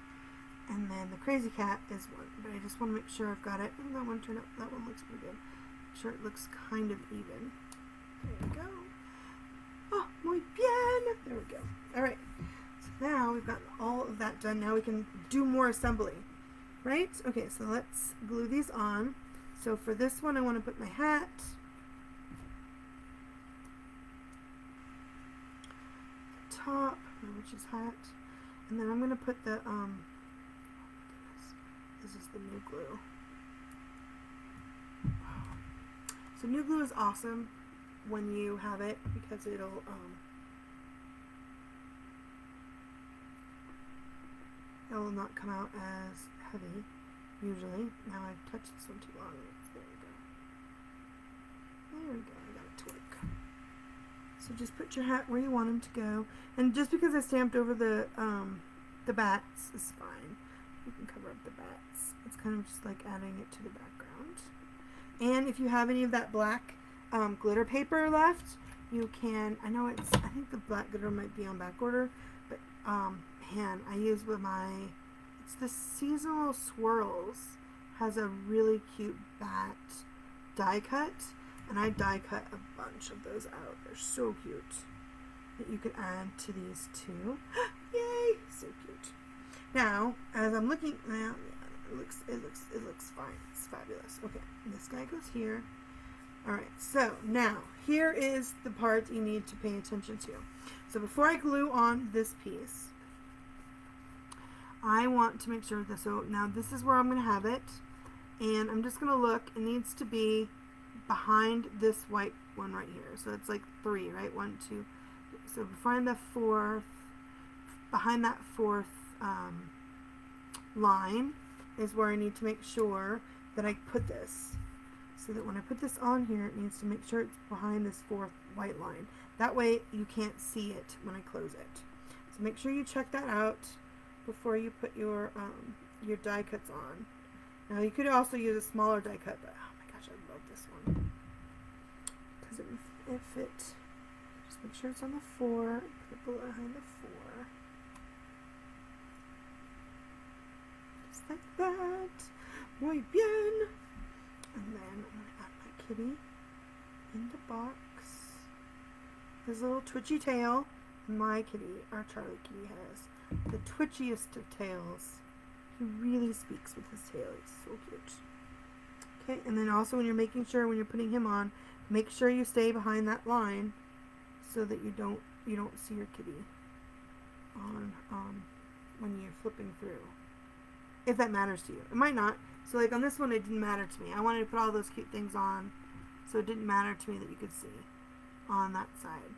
And then the crazy cat is one, but I just want to make sure I've got it. Oh, that one turned out, that one looks pretty good. Make sure it looks kind of even. There we go. Oh, muy bien. There we go. All right. So now we've got all of that done. Now we can do more assembly. Right? Okay, so let's glue these on. So for this one, I want to put my hat. Top, which is hat. And then I'm going to put the, oh this is the new glue. So new glue is awesome when you have it because it'll, it will not come out as heavy, usually. Now I've touched this one too long. There we go. There we go. I got it to work. So just put your hat where you want them to go. And just because I stamped over the bats is fine. You can cover up the bats. It's kind of just like adding it to the background. And if you have any of that black glitter paper left, you can, I think the black glitter might be on back order, but hand I use with my, it's the Seasonal Swirls, has a really cute bat die cut, and I die cut a bunch of those out. They're so cute that you could add to these too. Yay, so cute. Now as I'm looking now, it looks fine. It's fabulous. Okay, this guy goes here. Alright, so now here is the part you need to pay attention to. So before I glue on this piece, I want to make sure that, so now this is where I'm going to have it, and I'm just going to look, it needs to be behind this white one right here. So it's like 3, right? 1, 2, so behind the fourth, behind that fourth line is where I need to make sure that I put this. So that when I put this on here, it needs to make sure it's behind this fourth white line. That way you can't see it when I close it. So make sure you check that out before you put your die cuts on. Now you could also use a smaller die cut, but oh my gosh, I love this one because it fit. Just make sure it's on the 4. Put it behind the 4, just like that. Muy bien. And then I'm going to add my kitty in the box. His little twitchy tail. My kitty, our Charlie kitty, has the twitchiest of tails. He really speaks with his tail. He's so cute. Okay, and then also when you're making sure, when you're putting him on, make sure you stay behind that line so that you don't see your kitty on when you're flipping through. If that matters to you. It might not. So like on this one, it didn't matter to me. I wanted to put all those cute things on, so it didn't matter to me that you could see on that side.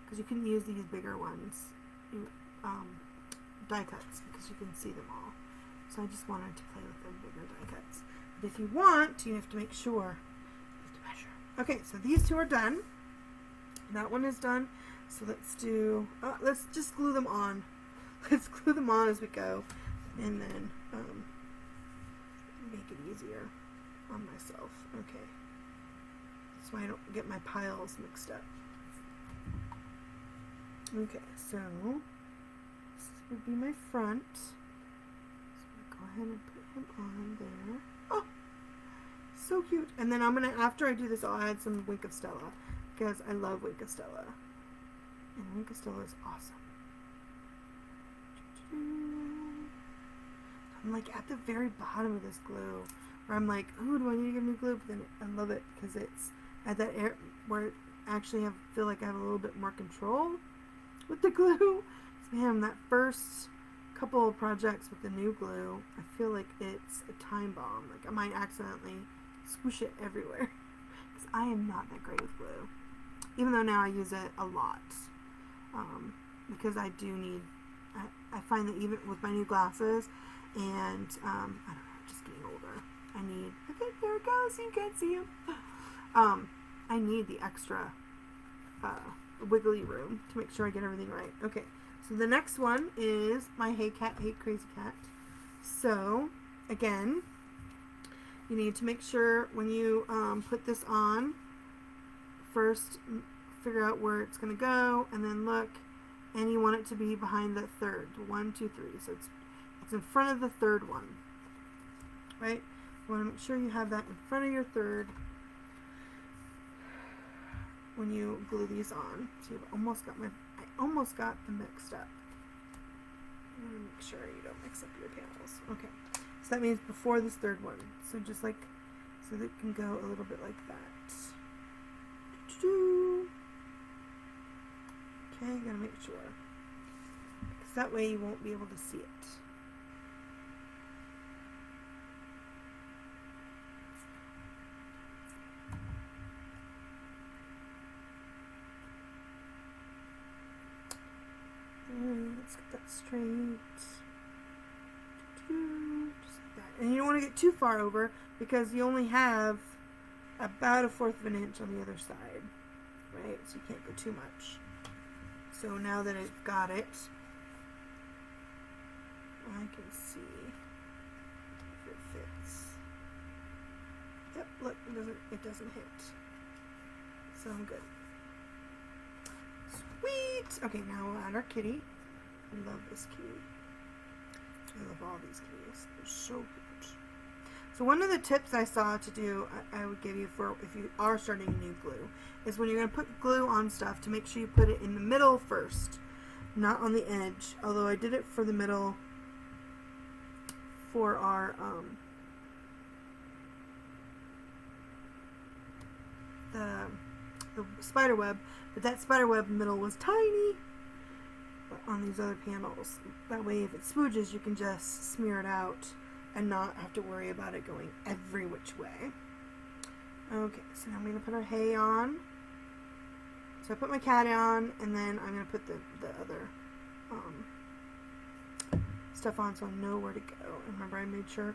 Because you can use these bigger ones, die cuts, because you can see them all. So I just wanted to play with the bigger die cuts. But if you want, you have to make sure you have to measure. Okay, so these two are done. That one is done. So let's do, let's just glue them on. Let's glue them on as we go. And then make it easier on myself. Okay. So I don't get my piles mixed up. Okay, so this would be my front. So I'm gonna go ahead and put him on there. Oh, so cute. And then I'm gonna, after I do this, I'll add some Wink of Stella because I love Wink of Stella, and Wink of Stella is awesome. I'm like at the very bottom of this glue where I'm like, oh, do I need to get new glue? But then I love it because it's at that area where it actually feel like I have a little bit more control with the glue. So, man, that first couple of projects with the new glue, I feel like it's a time bomb. Like I might accidentally squish it everywhere because I am not that great with glue. even though now I use it a lot, because I do need, I find that even with my new glasses, and I don't know, just getting older, I need, okay, there it goes, you can't see him. I need the extra wiggly room to make sure I get everything right. Okay, so the next one is my Hey Cat, Hey Crazy Cat. So, again, you need to make sure when you put this on, first figure out where it's going to go, and then look, and you want it to be behind the third. 1, 2, 3. So it's in front of the third one, right? You want to make sure you have that in front of your third when you glue these on. See, I almost got them mixed up. I'm going to make sure you don't mix up your panels. Okay, so that means before this third one. So just like, so that it can go a little bit like that. Okay, gotta make sure, because that way you won't be able to see it. Let's get that straight. Just like that. And you don't want to get too far over, because you only have about 1/4 of an inch on the other side, right? So you can't go too much. So now that I've got it, I can see if it fits. Yep, look, it doesn't hit. So I'm good. Sweet! Okay, now we'll add our kitty. I love this kitty. I love all these kitties. They're so cute. So one of the tips I saw to do, I would give you for if you are starting a new glue, is when you're going to put glue on stuff, to make sure you put it in the middle first, not on the edge. Although I did it for the middle for our the spiderweb, but that spiderweb middle was tiny on these other panels. That way, if it spooges, you can just smear it out and not have to worry about it going every which way. Okay, so now I'm going to put our hay on. So I put my cat on, and then I'm going to put the other stuff on so I know where to go. And remember, I made sure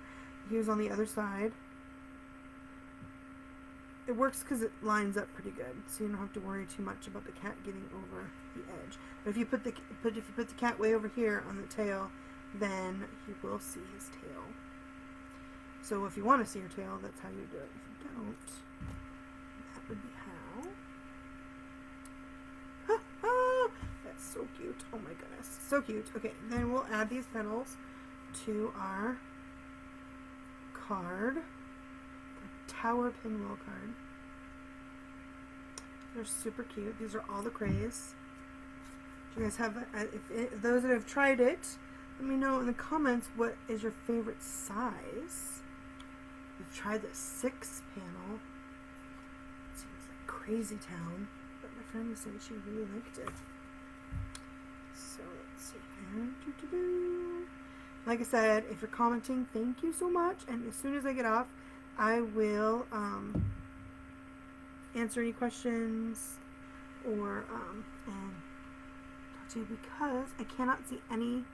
he was on the other side. It works because it lines up pretty good, so you don't have to worry too much about the cat getting over the edge. But if you put the cat way over here on the tail, then you will see his tail. So if you want to see your tail, that's how you do it. If you don't, that would be how. That's so cute. Oh my goodness, so cute. Okay, then we'll add these petals to our card. Tower Pinwheel card. They're super cute. These are all the craze. Do you guys have, if those that have tried it, let me know in the comments what is your favorite size. We've tried the 6 panel. It seems like crazy town, but my friend was saying she really liked it. So let's see here. Like I said, if you're commenting, thank you so much. And as soon as I get off, I will answer any questions or and talk to you, because I cannot see any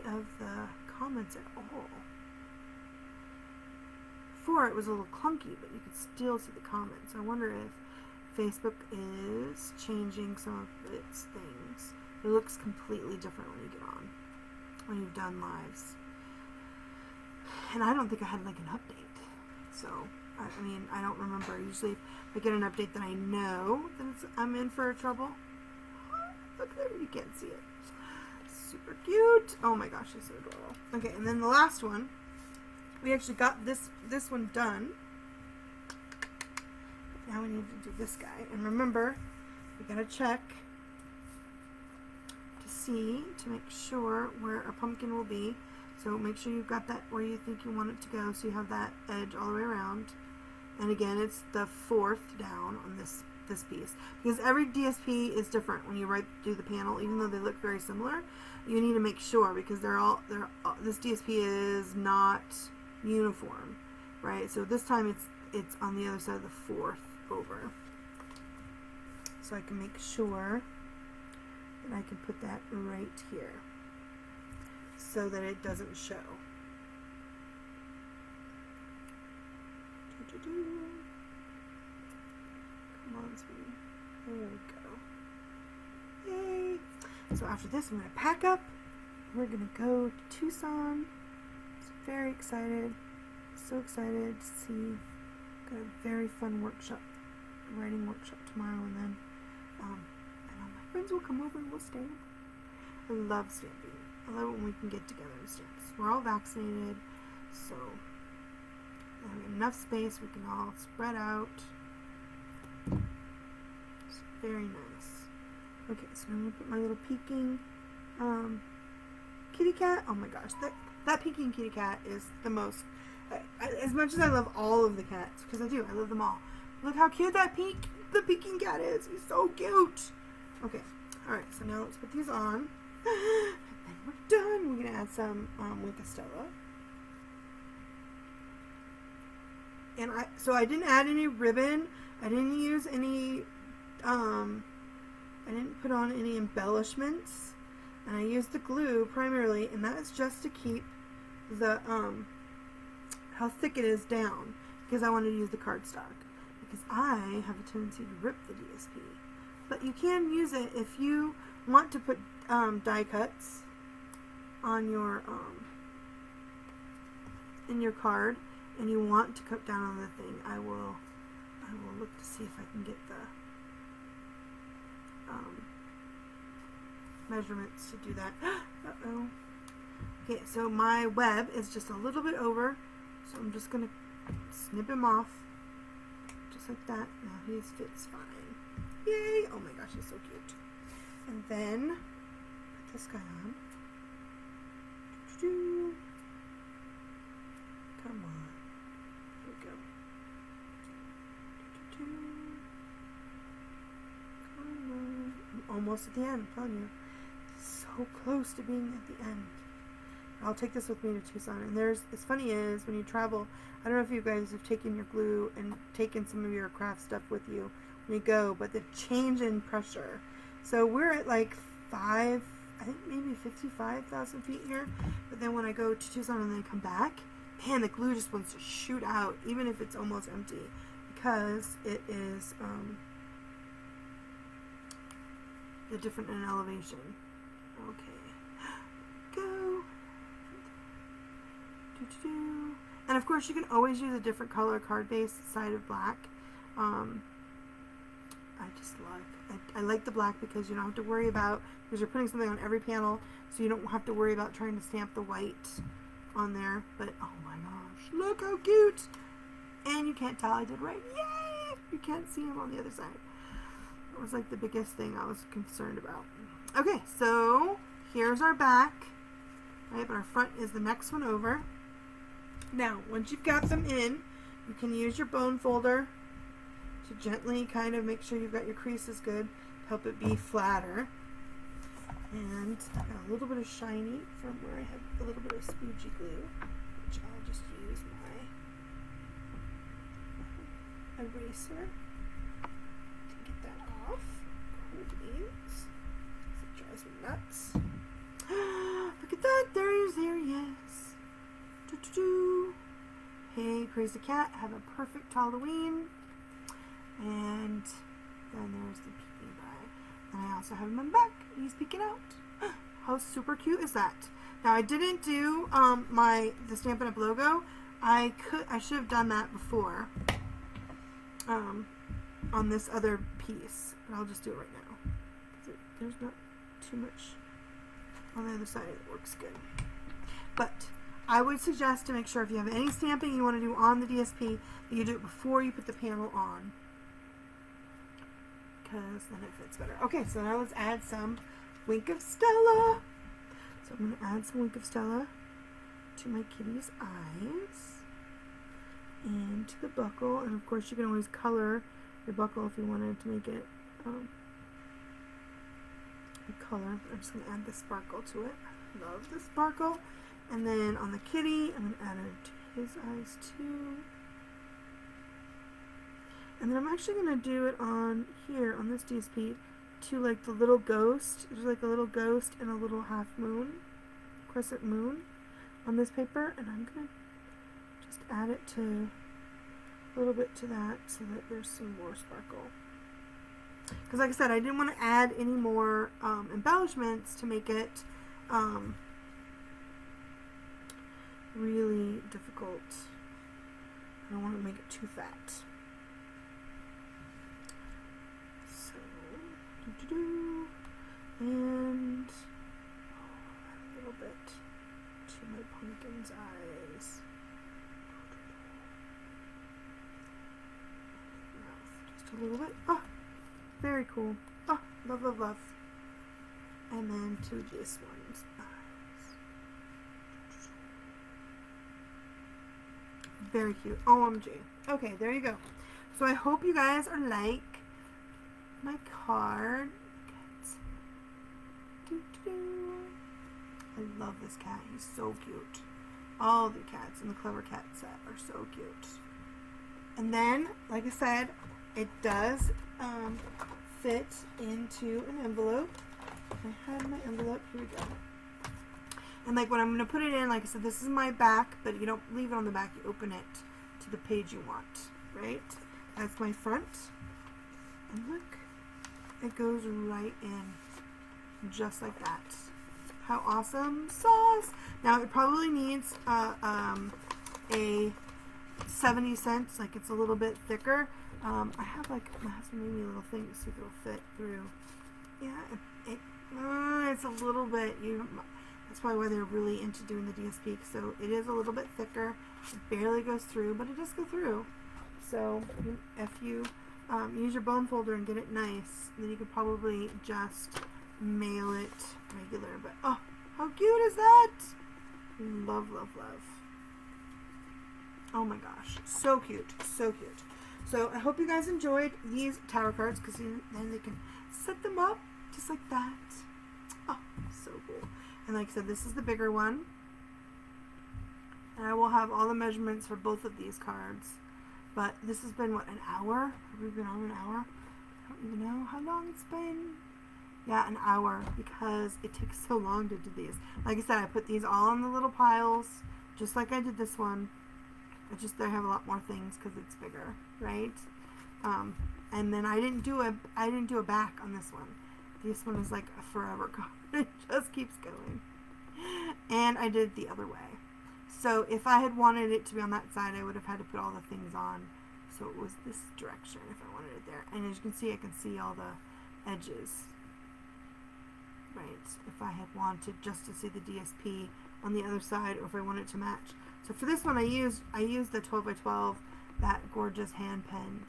of the comments at all. Before it was a little clunky, but you could still see the comments. I wonder if Facebook is changing some of its things. It looks completely different when you get on, when you've done lives. And I don't think I had like an update. So, I mean, I don't remember. Usually if I get an update that I know that I'm in for trouble. Look there, you can't see it. Super cute. Oh my gosh, it's so adorable. Okay, and then the last one, we actually got this one done. Now we need to do this guy. And remember, we gotta check to make sure where our pumpkin will be. So make sure you've got that where you think you want it to go, so you have that edge all the way around. And again, it's the 4th down on this piece, because every DSP is different when you do the panel. Even though they look very similar, you need to make sure, because this DSP is not uniform, right? So this time it's on the other side of the 4th over. so I can make sure that I can put that right here so that it doesn't show. Come on, sweetie. There we go. Yay! So after this, I'm going to pack up. We're going to go to Tucson. I'm very excited. So excited to see. Got a very fun workshop, writing workshop tomorrow, and then I know my friends will come over and we'll stamp. I love stamping. I love it when we can get together and stamp. We're all vaccinated, so we have enough space. We can all spread out. It's very nice. Okay, so I'm gonna put my little peeking kitty cat. Oh my gosh, that peeking kitty cat is the most. As much as I love all of the cats, because I do, I love them all. Look how cute the peeking cat is. He's so cute. Okay, all right. So now let's put these on, and then we're done. We're gonna add some Wink of Stella. And I didn't add any ribbon. I didn't use any. I didn't put on any embellishments, and I used the glue primarily, and that is just to keep the how thick it is down, because I wanted to use the cardstock, because I have a tendency to rip the DSP. But you can use it if you want to put die cuts on your in your card, and you want to cut down on the thing. I will look to see if I can get the measurements to do that. Uh-oh. Okay, so my web is just a little bit over, so I'm just going to snip him off, just like that. Now he fits fine. Yay! Oh my gosh, he's so cute. And then, put this guy on. Come on. Here we go. Come on. I'm almost at the end, I'm telling you. So close to being at the end. I'll take this with me to Tucson. And it's funny is, when you travel, I don't know if you guys have taken your glue and taken some of your craft stuff with you when you go, but the change in pressure. So we're at like I think maybe 55,000 feet here. But then when I go to Tucson and then come back, man, the glue just wants to shoot out, even if it's almost empty, because it is different in elevation. Okay, go. And of course, you can always use a different color card base side of black. I like the black because you don't have to worry about, because you're putting something on every panel, so you don't have to worry about trying to stamp the white on there. But oh my gosh, look how cute! And you can't tell I did right. Yay! You can't see him on the other side. That was like the biggest thing I was concerned about. Okay, so here's our back. Right, but our front is the next one over. Now, once you've got them in, you can use your bone folder to gently kind of make sure you've got your creases good, help it be flatter. And I got a little bit of shiny from where I had a little bit of spoogey glue, which I'll just use my eraser to get that off. Cool beans. It drives me nuts. Look at that, there he is. Hey, praise the cat, have a perfect Halloween. And then there's the peeking guy. And I also have him in the back. He's peeking out. How super cute is that? Now I didn't do the Stampin' Up! Logo. I should have done that before on this other piece. But I'll just do it right now. There's not too much on the other side that works good. But I would suggest to make sure if you have any stamping you want to do on the DSP, that you do it before you put the panel on, because then it fits better. Okay, so now let's add some Wink of Stella. So I'm going to add some Wink of Stella to my kitty's eyes and to the buckle. And of course you can always color your buckle if you wanted to make it a color. I'm just going to add the sparkle to it. I love the sparkle. And then on the kitty, I'm going to add it to his eyes too. And then I'm actually going to do it on here, on this DSP, to like the little ghost. There's like a little ghost and a little half moon, crescent moon on this paper. And I'm going to just add it to a little bit to that so that there's some more sparkle. Because like I said, I didn't want to add any more embellishments to make it really difficult. I don't want to make it too fat. So, and a little bit to my pumpkin's eyes. Just a little bit. Oh, very cool. Oh, love, love, love. And then to this one's eyes. Very cute. OMG. Okay, there you go. So I hope you guys are like my card. I love this cat. He's so cute. All the cats in the Clever Cat set are so cute. And then, like I said, it does fit into an envelope. I had my envelope. Here we go. And like when I'm going to put it in, like I said, this is my back, but you don't leave it on the back. You open it to the page you want, right? That's my front. And look, it goes right in just like that. How awesome. Sauce! Now it probably needs a 70 cents, like it's a little bit thicker. I have like, my husband made me a little thing to see if it'll fit through. Yeah, it's a little bit, that's probably why they're really into doing the DSP. So it is a little bit thicker. It barely goes through, but it does go through. So if you use your bone folder and get it nice, then you could probably just mail it regular. But oh, how cute is that? Love, love, love. Oh my gosh, so cute, so cute. So I hope you guys enjoyed these tarot cards, because then they can set them up just like that. Oh, so cool. And like I said, this is the bigger one. And I will have all the measurements for both of these cards. But this has been, what, an hour? Have we been on an hour? I don't even know how long it's been. Yeah, an hour, because it takes so long to do these. Like I said, I put these all in the little piles, just like I did this one. It's just I have a lot more things because it's bigger, right? And then I didn't do a back on this one. This one is like a forever card. It just keeps going. And I did it the other way. So if I had wanted it to be on that side, I would have had to put all the things on. So it was this direction if I wanted it there. And as you can see, I can see all the edges. Right, if I had wanted just to see the DSP on the other side, or if I wanted to match. So for this one, I used the 12 by 12, that gorgeous hand penned,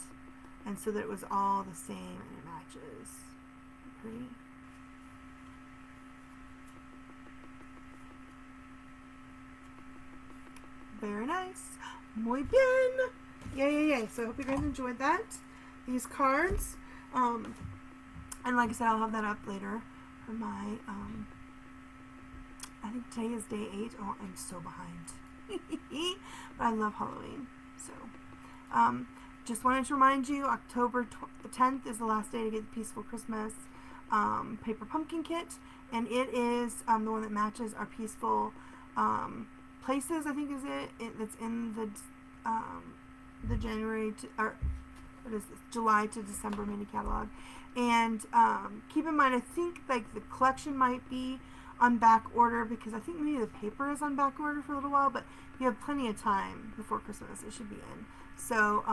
and so that it was all the same and it matches. Pretty. Very nice. Muy bien. Yay. So I hope you guys enjoyed that. These cards. And like I said, I'll have that up later. For my, I think today is day 8. Oh, I'm so behind. But I love Halloween. So, just wanted to remind you, October 10th is the last day to get the Peaceful Christmas paper pumpkin kit. And it is the one that matches our Peaceful Places, I think is it. That's in the January to, or what is this, July to December mini catalog. And keep in mind, I think like the collection might be on back order, because I think maybe the paper is on back order for a little while, but you have plenty of time before Christmas. It should be in. So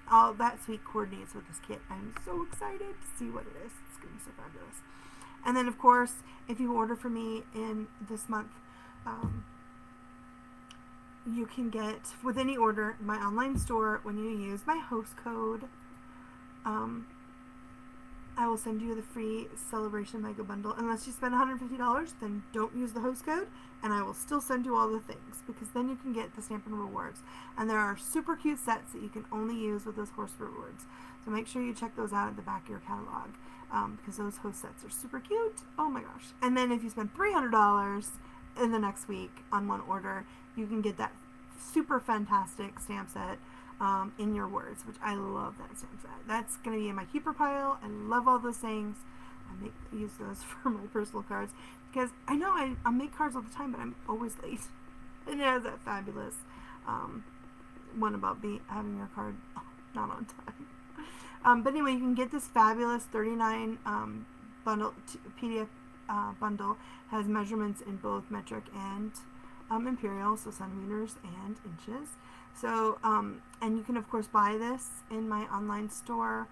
all that sweet coordinates with this kit. I'm so excited to see what it is. It's going to be so fabulous. And then of course, if you order from me in this month, you can get, with any order in my online store, when you use my host code, I will send you the free Celebration Mega Bundle. Unless you spend $150, then don't use the host code, and I will still send you all the things, because then you can get the Stampin' Rewards. And there are super cute sets that you can only use with those horse rewards. So make sure you check those out at the back of your catalog, because those host sets are super cute. Oh my gosh. And then if you spend $300 in the next week on one order, you can get that super fantastic stamp set, In Your Words, which I love that stamp set. That's going to be in my keeper pile. I love all those things. I use those for my personal cards because I know I make cards all the time, but I'm always late. And it has that fabulous one about having your card not on time. But anyway, you can get this fabulous 39 bundle PDF bundle. Has measurements in both metric and imperial, so centimeters and inches. So, and you can of course buy this in my online store,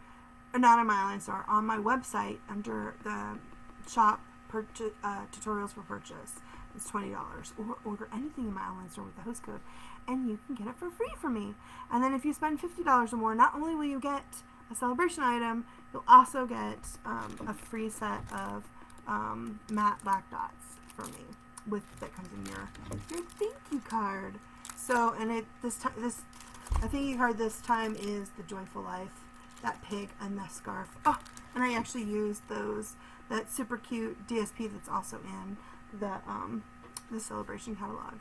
or not in my online store, on my website under the shop tutorials for purchase. It's $20. Or order anything in my online store with the host code, and you can get it for free from me. And then if you spend $50 or more, not only will you get a celebration item, you'll also get a free set of matte black dots from me that comes in your thank you card. So, and this thank you card this time is the Joyful Life, that pig and the scarf. Oh, and I actually used that super cute DSP that's also in the celebration catalog.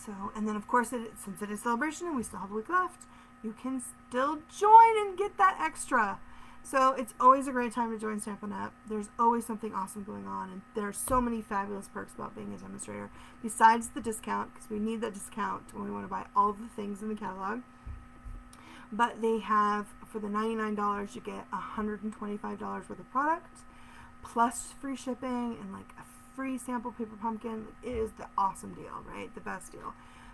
So, and then of course, since it is celebration and we still have a week left, you can still join and get that extra. So it's always a great time to join Stampin' Up. There's always something awesome going on, and there are so many fabulous perks about being a demonstrator, besides the discount, because we need that discount when we want to buy all of the things in the catalog. But they have, for the $99, you get $125 worth of product, plus free shipping, and like a free sample paper pumpkin. It is the awesome deal, right? The best deal.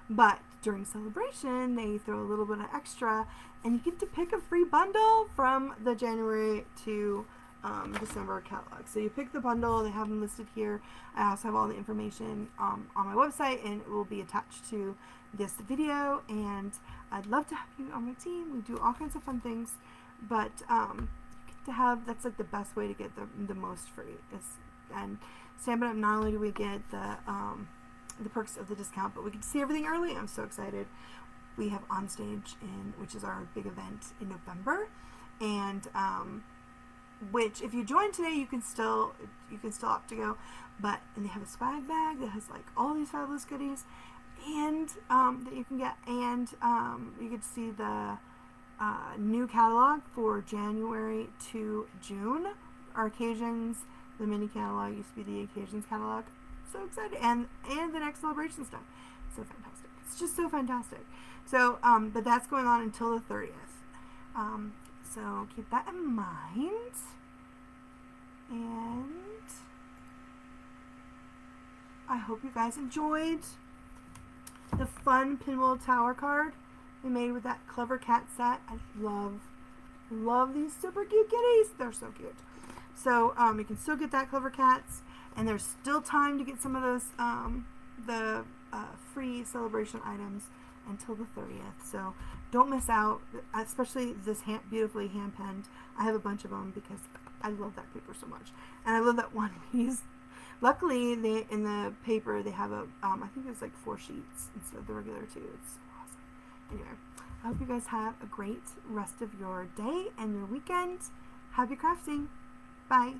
But during celebration, they throw a little bit of extra, and you get to pick a free bundle from the January to December catalog. So you pick the bundle, they have them listed here. I also have all the information on my website, and it will be attached to this video. And I'd love to have you on my team. We do all kinds of fun things, but you get to have, that's like the best way to get the most free. And Stampin' Up, not only do we get the perks of the discount, but we get to see everything early. I'm so excited. We have Onstage which is our big event in November, and which if you join today, you can still opt to go. And they have a swag bag that has like all these fabulous goodies, and that you can get, and you get to see the new catalog for January to June. Our occasions, the mini catalog used to be the occasions catalog. So excited, and the next celebration stuff. So fantastic. It's just so fantastic. So, but that's going on until the 30th. So keep that in mind. And I hope you guys enjoyed the fun Pinwheel Tower card we made with that clever cat set. I love these super cute kitties. They're so cute. So you can still get that clever cats. And there's still time to get some of those, the free celebration items until the 30th. So don't miss out, especially this beautifully hand-penned. I have a bunch of them because I love that paper so much. And I love that one piece. Luckily, in the paper, they have I think it's like 4 sheets instead of the regular 2. It's so awesome. Anyway, I hope you guys have a great rest of your day and your weekend. Happy crafting. Bye.